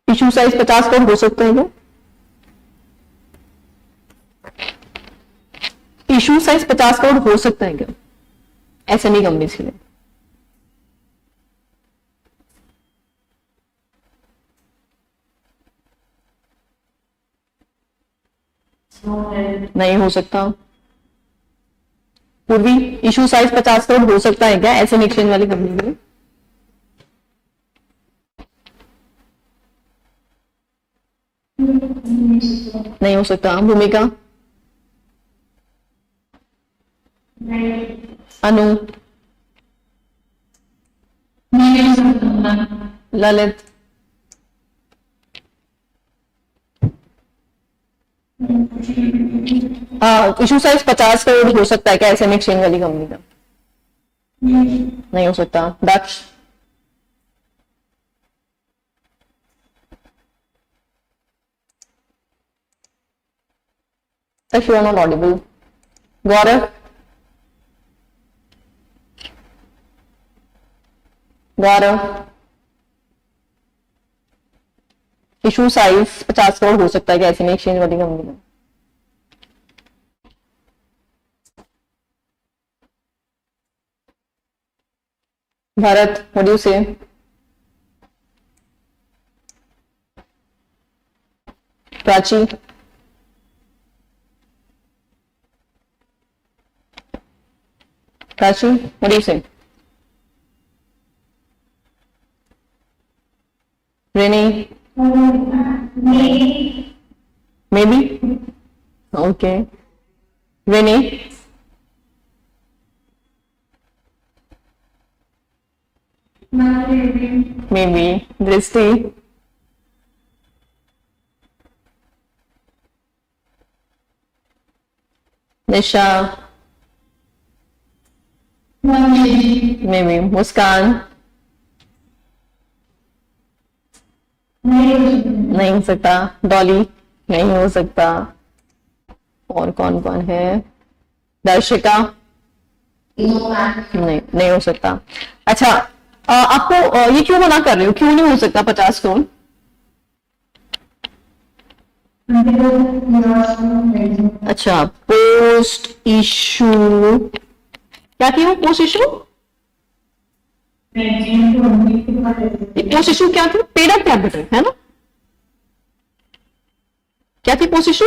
इशू साइज 50 करोड़ हो सकता है क्या, इशू साइज 50 करोड़ हो सकता है क्या एसएमई कंपनी के लिए, नहीं हो सकता। पूर्वी, इशू साइज 50 करोड़ हो सकता है क्या एसएमई एक्सचेंज वाली कंपनी के लिए, नहीं हो सकता। भूमिका, अनु, ललित, इशू साइज 50 करोड़ हो सकता है क्या एसएमई एक्सचेंज वाली कंपनी का, नहीं हो सकता। दक्ष, you are not audible. Gaurav, issue size 50 crore हो सकता है क्या ऐसे में एक्सचेंज वाली कंपनी में, भारत, व्हाट डू यू से, Prachi, what do you say? Renee? Maybe? Okay. Renee? Maybe. Drishti? Nisha? Maybe. मुस्कान? नहीं हो सकता। डॉली? नहीं हो सकता। और कौन कौन है? दर्शिका? नहीं हो सकता। अच्छा, आपको ये क्यों मना कर रहे हो, क्यों नहीं हो सकता 50 करोड़? अच्छा, पोस्ट इशू क्या थी वो? पोस्ट इशू, पोस्ट इशू क्या थी? पेड अप कैपिटल, है ना? क्या थी post issue?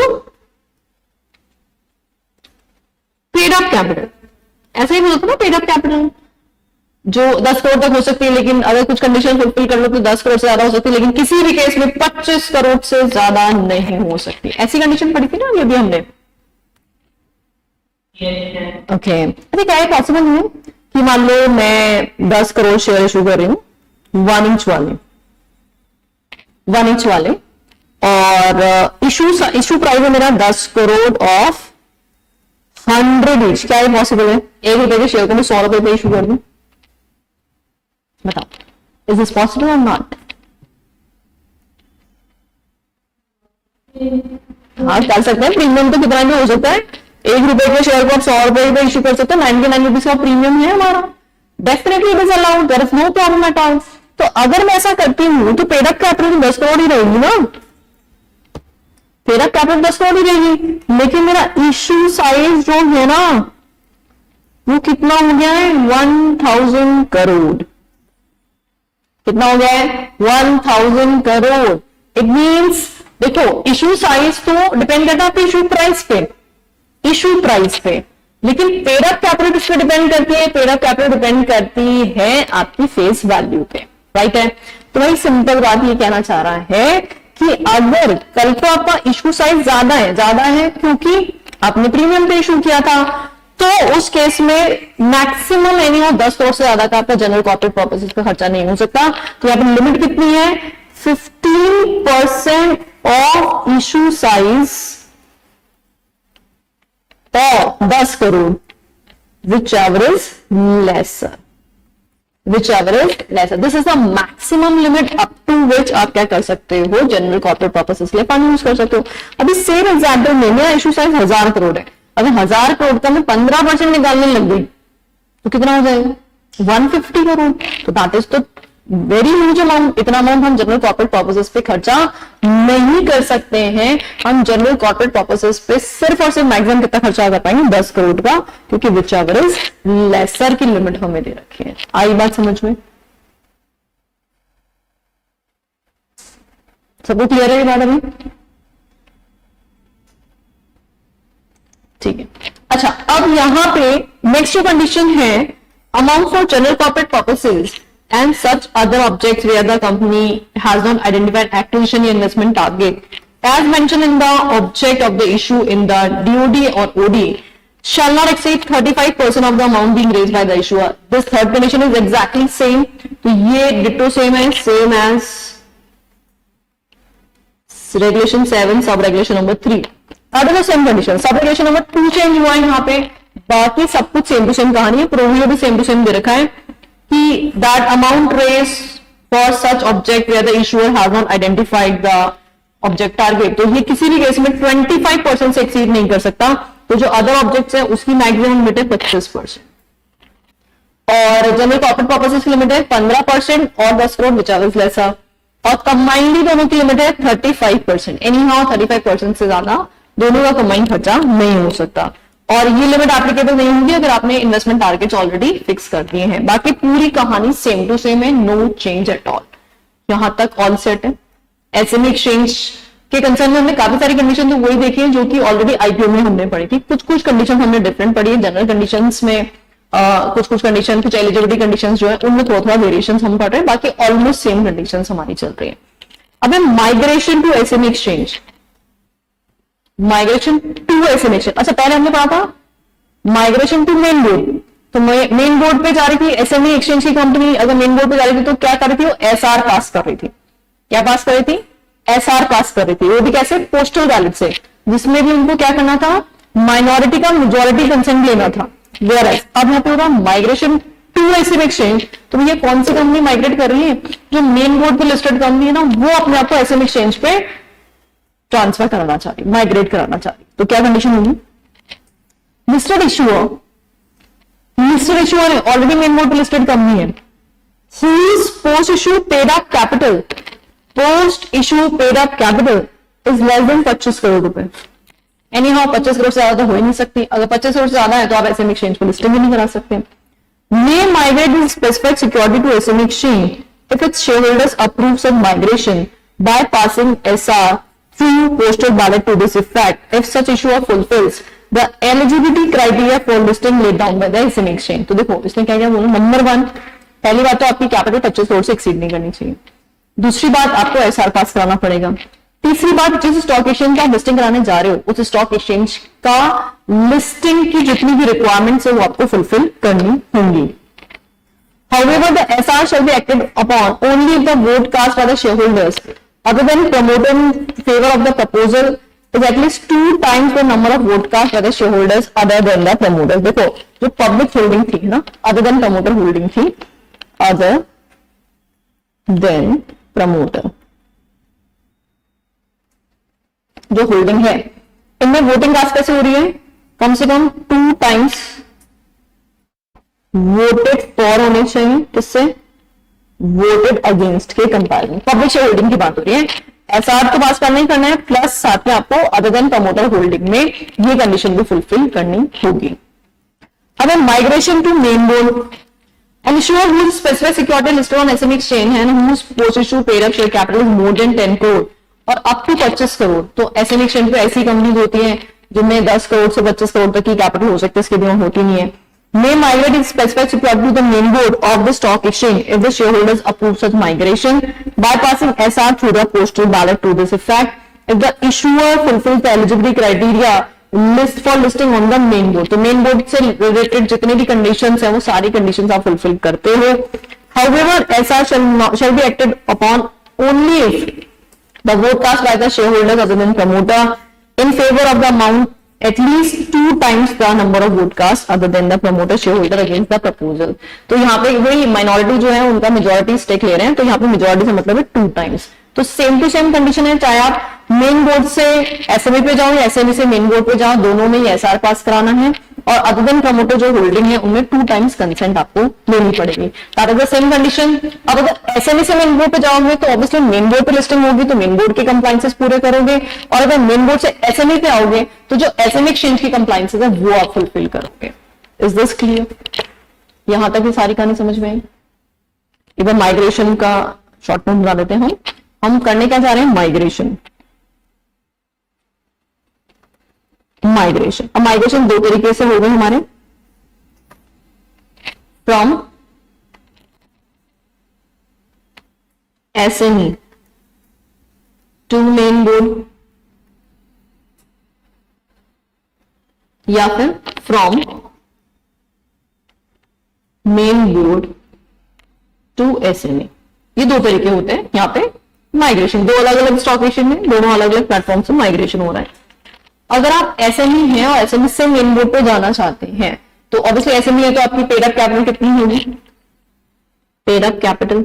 Paid up capital, ऐसा ही बोलता ना, पेड अप कैपिटल। जो 10 करोड़ तक हो सकती है, लेकिन अगर कुछ कंडीशन फुलफिल कर लो तो 10 करोड़ से ज्यादा हो सकती है, लेकिन किसी भी केस में 25 करोड़ से ज्यादा नहीं हो सकती। ऐसी कंडीशन पड़ी थी ना ये भी हमने। ओके, अरे क्या पॉसिबल है कि मान लो मैं 10 करोड़ शेयर इशू कर रही हूँ 1 इंच वाले और इशू प्राइस है मेरा 10 करोड़ ऑफ 100 ईच। क्या ये पॉसिबल है? 1 रुपए के शेयर को मैं 100 रुपए पे इशू कर दूं? बताओ, इज दिस पॉसिबल और नॉट? हाँ कर सकते हैं। प्रीमियम तो कितना भी हो सकता है, 1 रुपए के शेयर को आप 100 रुपए पे इशू कर सकते हैं। 99 रुपीज का प्रीमियम है हमारा, definitely it is allowed, there is no problem at all. तो अगर मैं ऐसा करती हूँ तो पेड अप कैपिटल 10 करोड़ ही रहेगी ना, पेड अप कैपिटल 10 करोड़ ही रहेगी, लेकिन मेरा इशू साइज जो है ना वो कितना हो गया है? 1000 करोड़। कितना हो गया है? 1000 करोड़। इट मींस देखो, इशू साइज तो डिपेंड करता है आपके इशू प्राइस पे, लेकिन पेड अप कैपिटल किस पे डिपेंड करती है? पेड अप कैपिटल डिपेंड करती है आपकी फेस वैल्यू पे, राइट है। तो भाई सिंपल बात ये कहना चाह रहा है कि अगर कल को आपका इशू साइज ज्यादा है क्योंकि आपने प्रीमियम पे इशू किया था, तो उस केस में मैक्सिमम एनी 10 करोड़ से ज्यादा का आपका जनरल कॉर्पोरेट पर्पसेस का खर्चा नहीं हो सकता। तो यहाँ पर लिमिट कितनी है? 15% ऑफ इशू साइज और 10 crore, whichever is lesser. This is the maximum limit up to which आप क्या कर सकते हो, जनरल कॉर्पोरेट पर्पसेस के लिए फंड यूज कर सकते हो। अभी सेम एग्जाम्पल में मेरा इशू साइज 1000 करोड़ है, अगर 1000 करोड़ का मैं 15% निकालने लग गई तो कितना हो जाएगा? 150 करोड़। तो दैट इज तो वेरी ह्यूज अमाउंट। इतना अमाउंट हम जनरल कॉर्पोरेट पर्पसेस पे खर्चा नहीं कर सकते हैं। हम जनरल कॉर्पोरेट पर्पसेस पे सिर्फ और सिर्फ मैक्सिमम कितना खर्चा कर पाएंगे? 10 करोड़ का, क्योंकि विच एवर इज लेसर की लिमिट हमें दे रखी है। आई बात समझ में? सबको क्लियर है ये बात अभी? ठीक है। अच्छा, अब यहां पे नेक्स्ट जो कंडीशन है, amount for general corporate purposes and such other objects where the company has not identified acquisition or investment target as mentioned in the object of the issue in the DOD or OD shall not exceed 35% of the amount being raised by the issuer. This third condition is exactly same. तो ये ditto same as regulation 7 sub regulation number 3. Other the same condition, sub regulation number 2 change हुआ है यहाँ पे, बाकी सब कुछ same to same कहानी है। प्रोविजन भी सेम टू सेम दे रखा है कि that amount raised for such object where the issuer has not identified the object target, तो ये किसी भी केस में 25% से एक्सीड नहीं कर सकता। तो जो अदर ऑब्जेक्ट्स है उसकी मैक्सिमम लिमिट है 25%, और जनरल कॉर्पोरेट पर्पसेस की लिमिट है 15% और 10 करोड़ विचएवर इज लेसर, और कंबाइंडली दोनों की लिमिट है 35%। एनी हाउ 35% से ज्यादा दोनों का कंबाइंड खर्चा नहीं हो सकता, और ये लिमिट एप्लीकेबल नहीं होगी अगर आपने इन्वेस्टमेंट टारगेट्स ऑलरेडी फिक्स कर दिए हैं। बाकी पूरी कहानी सेम टू सेम है, नो चेंज एट ऑल। यहां तक ऑल सेट है। एसएमई एक्सचेंज के कंसर्न में हमने काफी सारी कंडीशन तो वही देखी है जो कि ऑलरेडी आईपीओ में हमने पढ़ी थी। कुछ कंडीशन हमने डिफरेंट पढ़ी है। जनरल कंडीशंस में कुछ कंडीशन, कुछ एलिजिबिलिटी कंडीशंस जो है उनमें थोड़ा वेरिएशन हम पढ़ रहे हैं, बाकी ऑलमोस्ट सेम कंडीशंस हमारी चल रही है। अब migration to SME exchange, migration to SME exchange. अच्छा, पहले हमने पढ़ा था माइग्रेशन टू मेन बोर्ड। तो मेन बोर्ड पे जा रही थी एसएमई एक्सचेंज की कंपनी, अगर मेन बोर्ड पे जा रही थी तो क्या कर रही थी? वो एसआर पास कर रही थी। क्या पास कर रही थी? एसआर पास कर रही थी। वो भी कैसे? पोस्टल बैलेट से, जिसमें भी उनको क्या करना था? माइनॉरिटी का मेजॉरिटी कंसेंट लेना था। वेयरएज अब यहाँ पे होगा माइग्रेशन टू एसएमई एक्सचेंज। तो ये कौन सी कंपनी माइग्रेट कर रही है? जो मेन बोर्ड पे लिस्टेड कंपनी है ना, वो अपने आप को एसएमई एक्सचेंज पे ट्रांसफर कराना चाह रही, माइग्रेट कराना चाह रही। तो क्या कंडीशन होगी? Listed issuer already main board पे लिस्टेड कंपनी है, whose post issue paid up capital is less than 25 crore रुपए। एनी हाउ 25 करोड़ से ज्यादा तो हो ही नहीं सकती। अगर 25 करोड़ से ज्यादा है तो आप एसएमई एक्सचेंज पे लिस्टिंग भी नहीं करा सकते। May migrate with specified security to SME exchange if its shareholders approve such migration by passing SR through postal ballot to this effect. If such issuer fulfills the eligibility criteria for listing laid down by the SME exchange. तो देखो इसने क्या क्या बोला, number 1, पहली बात तो आपकी कैपिटल 25 करोड़ से एक्सीड नहीं करनी चाहिए। दूसरी बात, आपको एसआर पास कराना पड़ेगा। तीसरी बात, जिस स्टॉक एक्सचेंज का लिस्टिंग कराने जा रहे हो उस स्टॉक एक्सचेंज का लिस्टिंग की जितनी भी रिक्वायरमेंट्स है वो आपको फुलफिल करनी होंगी। However, the SR shall be acted upon only if the vote cast by the shareholders other than promoter in favor of the proposal is at least 2 times the number of vote cast by the shareholders other than the promoter। देखो जो public holding थी ना, other than promoter holding थी, other than promoter जो holding है, इनमें voting cast कैसे हो रही है, कम से कम 2 टाइम्स वोटेड फॉर होने चाहिए, किससे, वोटेड अगेंस्ट के कंपैरिजन। पब्लिक शेयर होल्डिंग की बात हो रही है, एसआर तो पास करना ही करना है, प्लस साथ में आपको अदर देन प्रमोटर होल्डिंग में ये कंडीशन भी फुलफिल करनी होगी। अगर migration to main board, ensure whose specific security listed on SME exchange and whose post issue paid up share capital is more than 10 crore और अप टू 25 करोड़। तो SME exchange पे ऐसी कंपनीज होती हैं जिनमें 10 करोड़ से 25 करोड़ तक की कैपिटल हो सकती है, इसके बिना होती नहीं है। May migrate its specified security to the main board of the stock exchange if the shareholders approve such migration by passing SR through the postal ballot to this effect. If the issuer fulfills the eligibility criteria list for listing on the main board, तो main board से related जितने भी conditions हैं वो सारी conditions आप fulfill करते हो। However, SR shall be acted upon only if the vote cast by the shareholders other than promoter in favor of the amount at least 2 times the number of vote cast other than the promoter shareholder against the proposal। तो यहाँ पे वही minority जो है उनका majority stake ले रहे हैं, तो यहाँ पे मेजॉरिटी से मतलब है 2 टाइम्स। तो सेम टू सेम कंडीशन है, चाहे आप मेन बोर्ड से एसएमई पे जाओ या एसएमई से मेन बोर्ड पे जाओ, दोनों में एसआर पास कराना है और अदर देन प्रमोटर जो होल्डिंग है उनमें 2 टाइम्स कंसेंट आपको लेनी पड़ेगी। That is the same condition. अब अगर एसएमई से मेन बोर्ड पे जाओगे तो ऑब्वियसली मेन बोर्ड पे लिस्टिंग होगी तो मेन बोर्ड के कंप्लायंसेस पूरे करोगे, और अगर मेन बोर्ड से एसएमई पे आओगे तो जो एसएमई एक्सचेंज की कंप्लायंसेस है वो आप फुलफिल करोगे। Is this clear? यहां तक ये सारी कहानी समझ में आई। इधर माइग्रेशन का शॉर्ट नोट बना देते हैं। हम करने क्या जा रहे हैं, माइग्रेशन। माइग्रेशन, अब माइग्रेशन 2 तरीके से हो गए हमारे, from SME to main board या फिर from main board to SME. ये 2 तरीके होते हैं यहाँ पे माइग्रेशन। 2 अलग अलग स्टॉक एक्सचेंज में दोनों अलग अलग प्लेटफॉर्म से माइग्रेशन हो रहा है। अगर आप एसएमई हैं और एसएमई से मेन बोर्ड पे जाना चाहते हैं तो ऑब्वियसली एसएमई है तो आपकी पेड अप कैपिटल कितनी होगी, पेड अप कैपिटल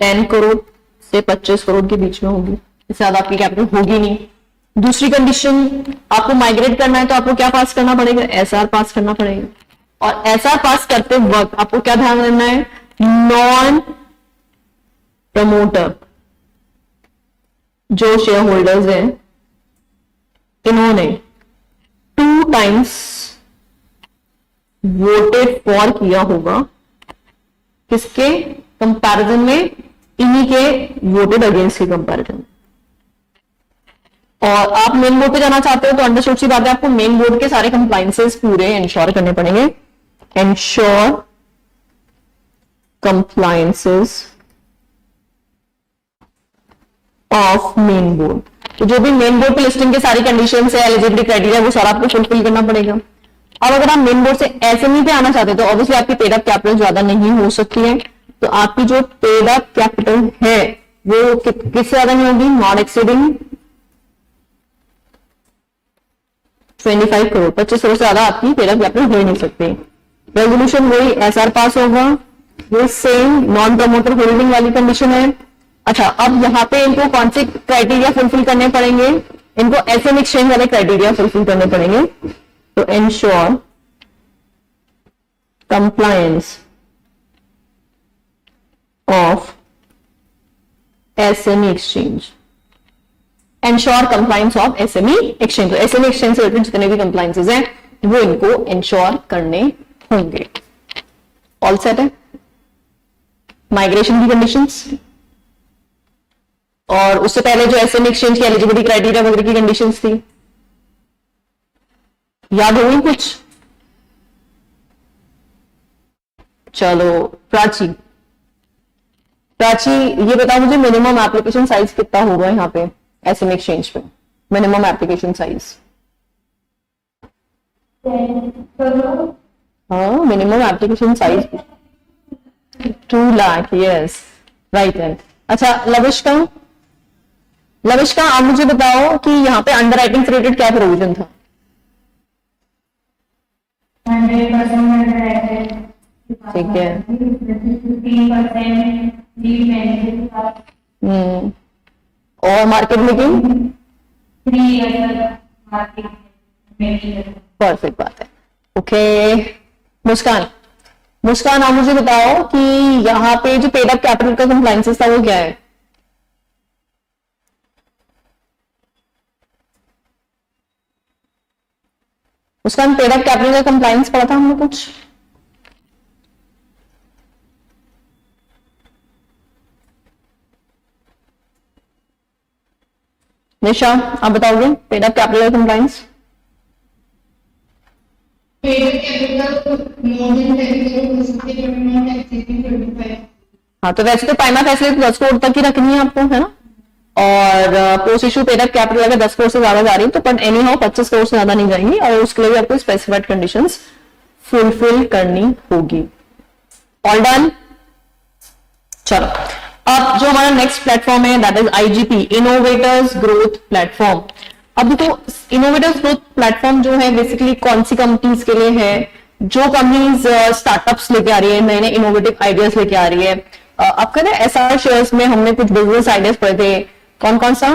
10 करोड़ से 25 करोड़ के बीच में होगी, इससे ज्यादा आपकी कैपिटल होगी नहीं। दूसरी कंडीशन, आपको माइग्रेट करना है तो आपको क्या पास करना पड़ेगा, एसआर पास करना पड़ेगा। और एसआर पास करते वक्त आपको क्या ध्यान रखना है, नॉन प्रमोटर जो शेयर होल्डर्स हैं इन्होंने 2 टाइम्स वोटेड फॉर किया होगा, किसके कंपैरिजन में, इन्हीं के वोटेड अगेंस्ट के कंपैरिजन। और आप मेन बोर्ड पे जाना चाहते हो तो अंडरस्टूड सी बात है, आपको मेन बोर्ड के सारे कंप्लायंसेस पूरे इंश्योर करने पड़ेंगे। Ensure compliances of main board, तो जो भी मेन बोर्ड पे लिस्टिंग के सारी कंडीशंस है, एलिजिबिलिटी क्राइटेरिया, वो सारा आपको फुलफिल करना पड़ेगा। अब अगर आप मेन बोर्ड से एसएमई पे आना चाहते हैं तो ऑब्वियसली आपकी पेड अप कैपिटल ज्यादा नहीं हो सकती है, तो आपकी जो पेड अप कैपिटल है वो किससे ज्यादा नहीं होगी, नॉट एक्सीडिंग 25 करोड़, 25 करोड़ से ज्यादा आपकी पेड अप कैपिटल हो ही नहीं सकती। रेजोल्यूशन वही एसआर पास होगा, वो सेम नॉन प्रमोटर होल्डिंग वाली कंडीशन है। अच्छा, अब यहाँ पे इनको कौन से क्राइटेरिया फुलफिल करने पड़ेंगे, इनको एसएमई एक्सचेंज वाले क्राइटेरिया फुलफिल करने पड़ेंगे। तो ensure compliance of SME exchange, ensure compliance of SME exchange. तो एसएमई एक्सचेंज से रिलेटेड जितने भी कंप्लायंसेस हैं वो इनको इंश्योर करने होंगे। ऑल सेट है माइग्रेशन की कंडीशंस, और उससे पहले जो एसएमई एक्सचेंज की एलिजिबिलिटी क्राइटेरिया वगैरह की कंडीशंस थी याद हो गई कुछ? चलो प्राची, प्राची ये बताओ मुझे मिनिमम एप्लीकेशन साइज कितना होगा यहाँ पे एसएम एक्सचेंज पे? मिनिमम एप्लीकेशन साइज, हाँ minimum application size 2 lakh, yes right है। अच्छा लविष्का, लविष्का आप मुझे बताओ कि यहाँ पे अंडर राइटिंग से रिलेटेड क्या प्रोविजन था? 100% ठीक है, और मार्केट मेकिंग? परफेक्ट बात है। ओके मुस्कान, मुस्कान आप मुझे बताओ कि यहाँ पे जो पेड अप कैपिटल का कंप्लायंसेस था वो क्या है? मुस्कान पेड अप कैपिटल का कंप्लायंस पढ़ा था हमने कुछ? निशा आप बताओगे पेड अप कैपिटल का कंप्लायंस? हाँ तो वैसे तो प्राइमा फैसिलिटी 10 करोड़ तक ही रखनी है आपको, है ना? और post issue paid up capital अगर 10 करोड़ से ज्यादा जा रही है तो पर एनी हाउ 25 करोड़ से ज्यादा नहीं जाएंगी और उसके लिए भी आपको स्पेसिफाइड कंडीशंस फुलफिल करनी होगी। All done? चलो अब जो हमारा नेक्स्ट प्लेटफॉर्म है that is IGP, innovators growth platform. अब देखो इनोवेटर्स ग्रोथ प्लेटफॉर्म जो है बेसिकली कौन सी कंपनीज के लिए है? जो कंपनीज स्टार्टअप्स लेके आ रही है, नए नए इनोवेटिव आइडियाज लेके आ रही है। आपका ना एसआर शेयर्स में हमने कुछ बिजनेस आइडियाज पढ़े थे, कौन कौन सा?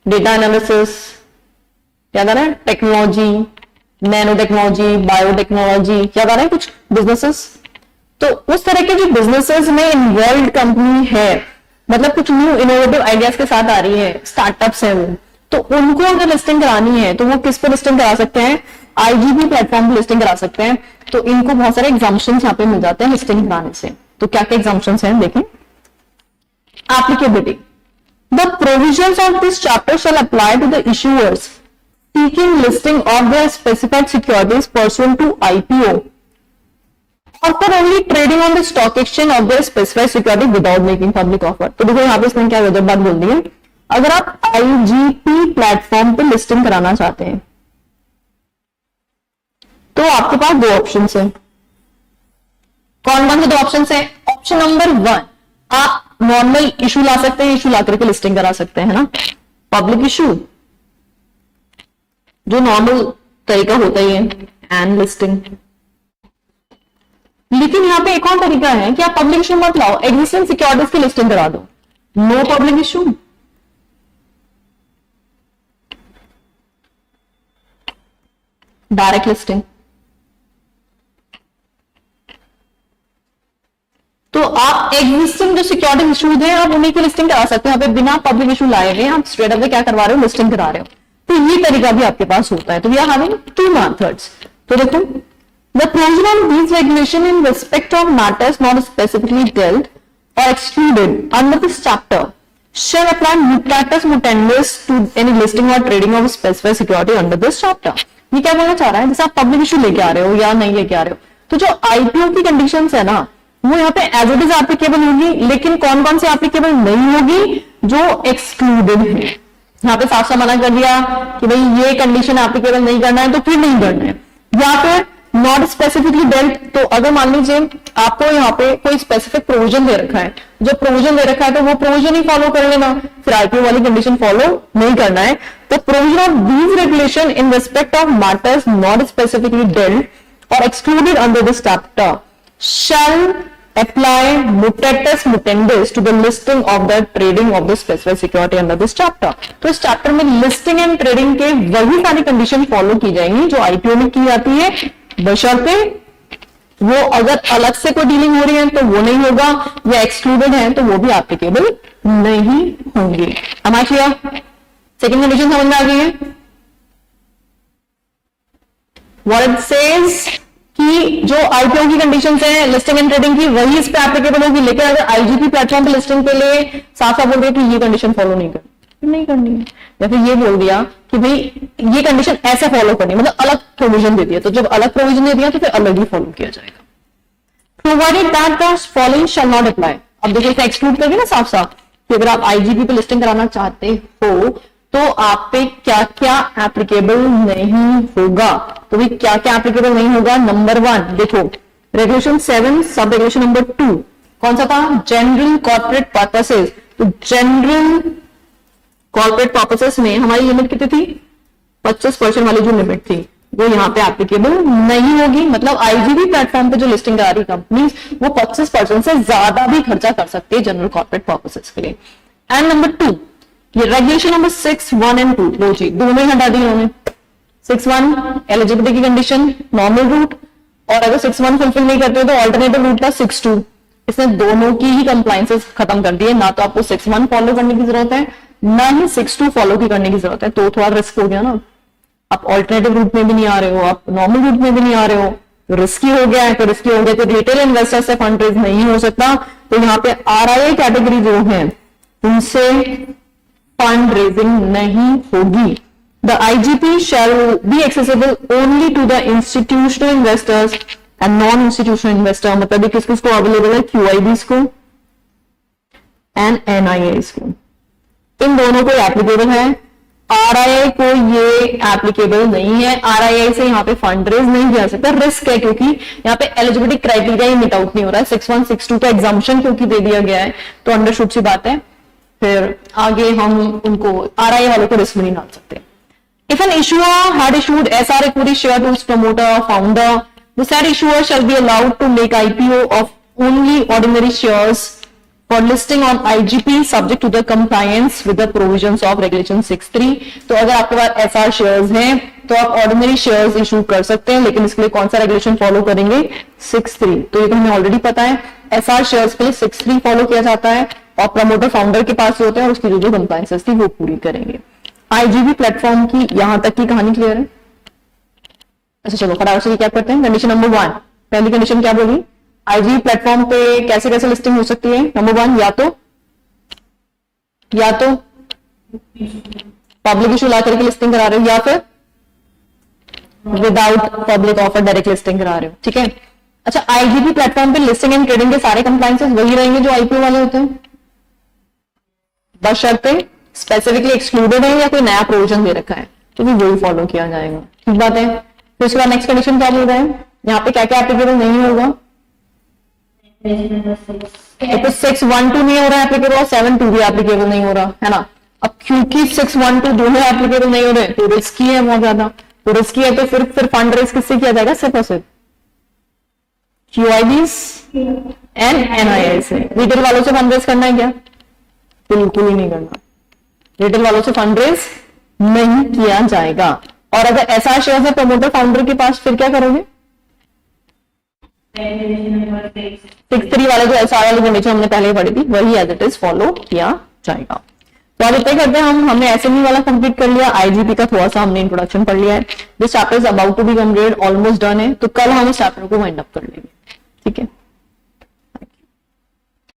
डेटा एनालिसिस, याद आ रहा है? टेक्नोलॉजी, नैनो टेक्नोलॉजी, बायोटेक्नोलॉजी, याद आ रहा है कुछ बिजनेसेस? तो उस तरह के जो बिजनेसेस में इन्वॉल्व कंपनी है, मतलब कुछ न्यू इनोवेटिव आइडियाज के साथ आ रही है, स्टार्टअप्स है वो, तो उनको अगर लिस्टिंग करानी है तो वो किस पे लिस्टिंग करा सकते हैं? आईजीपी प्लेटफॉर्म पे लिस्टिंग करा सकते हैं। तो इनको बहुत सारे एग्जाम्पशंस यहाँ पे मिल जाते हैं लिस्टिंग कराने से। तो क्या क्या एग्जाम्पशंस हैं देखें। Applicability, the provisions of this chapter shall apply to the issuers seeking listing of the specified securities pursuant to IPO offer only trading on the stock exchange of the specified security without making public offer. तो देखो यहाँ पे इसने क्या गजब बात बोल दी है, अगर आप आईजीपी प्लेटफॉर्म पे लिस्टिंग कराना चाहते हैं तो आपके पास दो ऑप्शन है। कौन कौन से दो ऑप्शन है? ऑप्शन नंबर 1, आप नॉर्मल इशू ला सकते हैं, इशू ला करके लिस्टिंग करा सकते हैं ना, पब्लिक इशू जो नॉर्मल तरीका होता ही है, एंड लिस्टिंग। लेकिन यहां पे एक और तरीका है कि आप पब्लिक इशू मत लाओ, एग्जिस्टिंग सिक्योरिटीज की लिस्टिंग करा दो, no public issue. Direct listing. तो आप एग्जिस्टिंग जो सिक्योरिटी इशूज हैं आप उन्हीं की लिस्टिंग करा सकते हैं, यहाँ पे बिना पब्लिक इशू लाए हुए आप स्ट्रेट अवे क्या करवा रहे हो? लिस्टिंग करा रहे हो। तो ये तरीका भी आपके पास होता है। तो वी आर हैविंग 2 मेथड्स। तो देखो, the provision of these regulation in respect of matters not specifically dealt or excluded under this chapter shall apply mutatis mutandis to any listing or trading of specified security under this chapter। ये क्या बोलना चाह रहा है? जैसे आप public issue लेके आ रहे हो या नहीं लेके आ रहे हो, तो जो आईपीओ की कंडीशंस है ना वो यहाँ पे एज इट इज एप्लीकेबल होगी, लेकिन कौन कौन से एप्लीकेबल नहीं होगी? जो एक्सक्लूडेड है। यहाँ पे साफ साफ मना कर दिया कि भाई ये कंडीशन एप्लीकेबल नहीं करना है तो फिर नहीं करना है। या फिर नॉट स्पेसिफिकली डेल्ट, तो अगर मान लीजिए आपको यहाँ पे कोई स्पेसिफिक प्रोविजन दे रखा है, जो प्रोविजन दे रखा है तो वो प्रोविजन ही फॉलो कर लेना, फिर आईपीओ वाली कंडीशन फॉलो नहीं करना है। तो provision of these regulation in respect of matters not specifically dealt or excluded under this chapter shall apply mutatis mutandis to the listing of the trading of the specified security under this chapter। तो इस chapter में listing and trading के वही सारी condition follow की जाएंगी जो IPO में की जाती है, बशर्ते वो अगर अलग से कोई डीलिंग हो रही है तो वो नहीं होगा, या एक्सक्लूडेड है तो वो भी एप्लीकेबल नहीं होंगे। हमारे क्लियर? सेकेंड कंडीशन समझ में आ गई है? व्हाट इट सेज कि जो आईपीओ की कंडीशंस हैं लिस्टिंग एंड ट्रेडिंग की वही इस पे एप्लीकेबल होगी, लेकिन अगर आईजीपी प्लेटफॉर्म पे लिस्टिंग के लिए साफ साफ बोल रहे कि ये कंडीशन फॉलो नहीं कर, फिर नहीं करनी है। या फिर ये बोल दिया कि भाई ये कंडीशन ऐसे फॉलो करनी है, मतलब अलग प्रोविजन दे दिया, तो जब अलग प्रोविजन दे दिया तो फिर अलग ही फॉलो किया जाएगा। Provided that the following shall not apply. अब देखिए इसे एक्सक्लूड करके ना साफ साफ कि अगर आप आईजीपी पे लिस्टिंग कराना चाहते हो तो आप पे क्या क्या एप्लीकेबल नहीं होगा। तो भाई क्या क्या एप्लीकेबल नहीं होगा? नंबर 1 देखो, रेगुलेशन 7 सब रेगुलेशन नंबर 2 कौन सा था? General corporate purposes. तो जनरल कॉर्पोरेट पर्पसेस में हमारी लिमिट कितनी थी? 25% वाली जो लिमिट थी वो यहाँ पे एप्लीकेबल नहीं होगी। मतलब आईजीबी प्लेटफॉर्म पे जो लिस्टिंग करा रही कंपनी वो 25% से ज्यादा भी खर्चा कर सकती है जनरल कॉर्पोरेट पर्पसेस के लिए। एंड नंबर 2 ये रेगुलेशन नंबर 6 1 and 2 लो जी, दोनों ही हटा दी उन्होंने। 6(1) एलिजिबिलिटी की कंडीशन नॉर्मल रूट, और अगर 6(1) फुलफिल नहीं करते तो ऑल्टरनेटिव रूट था 6(2). इसने दोनों की ही कंप्लायंसेस खत्म कर दिए। ना तो आपको 6(1) फॉलो करने की जरूरत है, ना ही 6(2) फॉलो की करने की जरूरत है। तो थोड़ा रिस्क हो गया ना, आप ऑल्टरनेटिव रूट में भी नहीं आ रहे हो, आप नॉर्मल रूट में भी नहीं आ रहे हो, तो रिस्की हो गया है। तो रिस्की हो गया तो रिटेल इन्वेस्टर से फंड रेज नहीं हो सकता। तो यहाँ पे आरआईए कैटेगरी जो है उनसे फंड रेजिंग नहीं होगी। The IGP shall be accessible only to the institutional investors and non institutional investor. मतलब किसको अवेलेबल है? क्यूआईबीज को एंड एनआईएस को, इन दोनों को एप्लीकेबल है। आरआईआई को ये एप्लीकेबल नहीं है। आरआईआई से यहाँ पे फंड रेज नहीं किया सकता, रिस्क है, क्योंकि यहाँ पे एलिजिबिलिटी क्राइटेरिया ही मीट आउट नहीं हो रहा है। 6(1) 6(2 का एग्जाम्पशन क्योंकि दे दिया गया है, तो अंडरस्टूड सी बात है। फिर आगे हम उनको आरआईआई वालों को रिस्क में नहीं डाल सकते। If an issuer had issued SR equity share to promoter or founder, the said issuer shall be allowed to make IPO of only ordinary shares for listing on IGP subject to the compliance with the provisions of regulation 6(3). तो अगर आपके पास SR shares हैं तो आप ordinary shares issue कर सकते हैं, लेकिन इसके लिए कौन सा रेगुलेशन फॉलो करेंगे? 6(3). तो ये तो हमें ऑलरेडी पता है, एसआर शेयर्स के लिए 6(3) फॉलो किया जाता है और प्रमोटर फाउंडर के पास होते हैं और उसकी जो कंप्लायंसेस थी वो पूरी करेंगे। आईजीबी प्लेटफॉर्म की यहां तक की कहानी क्लियर है? अच्छा चलो फटाफट से क्या करते हैं। कंडीशन नंबर 1, पहली कंडीशन क्या बोली? आईजी प्लेटफॉर्म पे कैसे कैसे लिस्टिंग हो सकती है? नंबर 1 या तो पब्लिक इशू ला करके लिस्टिंग करा रहे हो, या फिर without public offer direct listing करा रहे हो। ठीक है। अच्छा, आईजीपी प्लेटफॉर्म पे लिस्टिंग एंड ट्रेडिंग के सारे कंप्लायंसेस वही रहेंगे जो आईपीओ वाले होते हैं, बशर्ते स्पेसिफिकली एक्सक्लूडेड है या कोई नया प्रोविजन दे रखा है तो भी वही फॉलो किया जाएगा। ठीक बात है। फिर उसके बाद नेक्स्ट कंडीशन क्या बोल रहे हैं? यहाँ पे क्या क्या एप्लीकेबल नहीं होगा? तो 6(1) नहीं हो रहा है एप्लीकेबल और 7(2) भी एप्लीकेबल नहीं हो रहा है ना। अब क्योंकि 6(1) दोनों एप्लीकेबल नहीं हो रहे तो रिस्की है बहुत ज्यादा। तो रिस्की है तो फिर फंड रेज किससे किया जाएगा? सिर्फ और सिर्फ क्यूआईबीज एंड एनआईआई से। रिटेल वालों से फंड रेज करना है क्या? बिल्कुल ही नहीं करना। रिटेल वालों से फंड रेज नहीं किया जाएगा। और अगर एसआर शेयर है प्रमोटर फाउंडर के पास, फिर क्या करोगे? 6(3) वाला जो एसआर वाली कंडीशन हमने पहले पढ़ी थी वही एज इट इज फॉलो किया जाएगा। तो अब इतना करते हैं हमने एसएमई वाला कंप्लीट कर लिया, आईजीपी का थोड़ा सा हमने इंट्रोडक्शन पढ़ लिया है। This chapter is about to be completed, almost done है। तो कल हम इस चैप्टर को वाइंड अप कर लेंगे। ठीक है।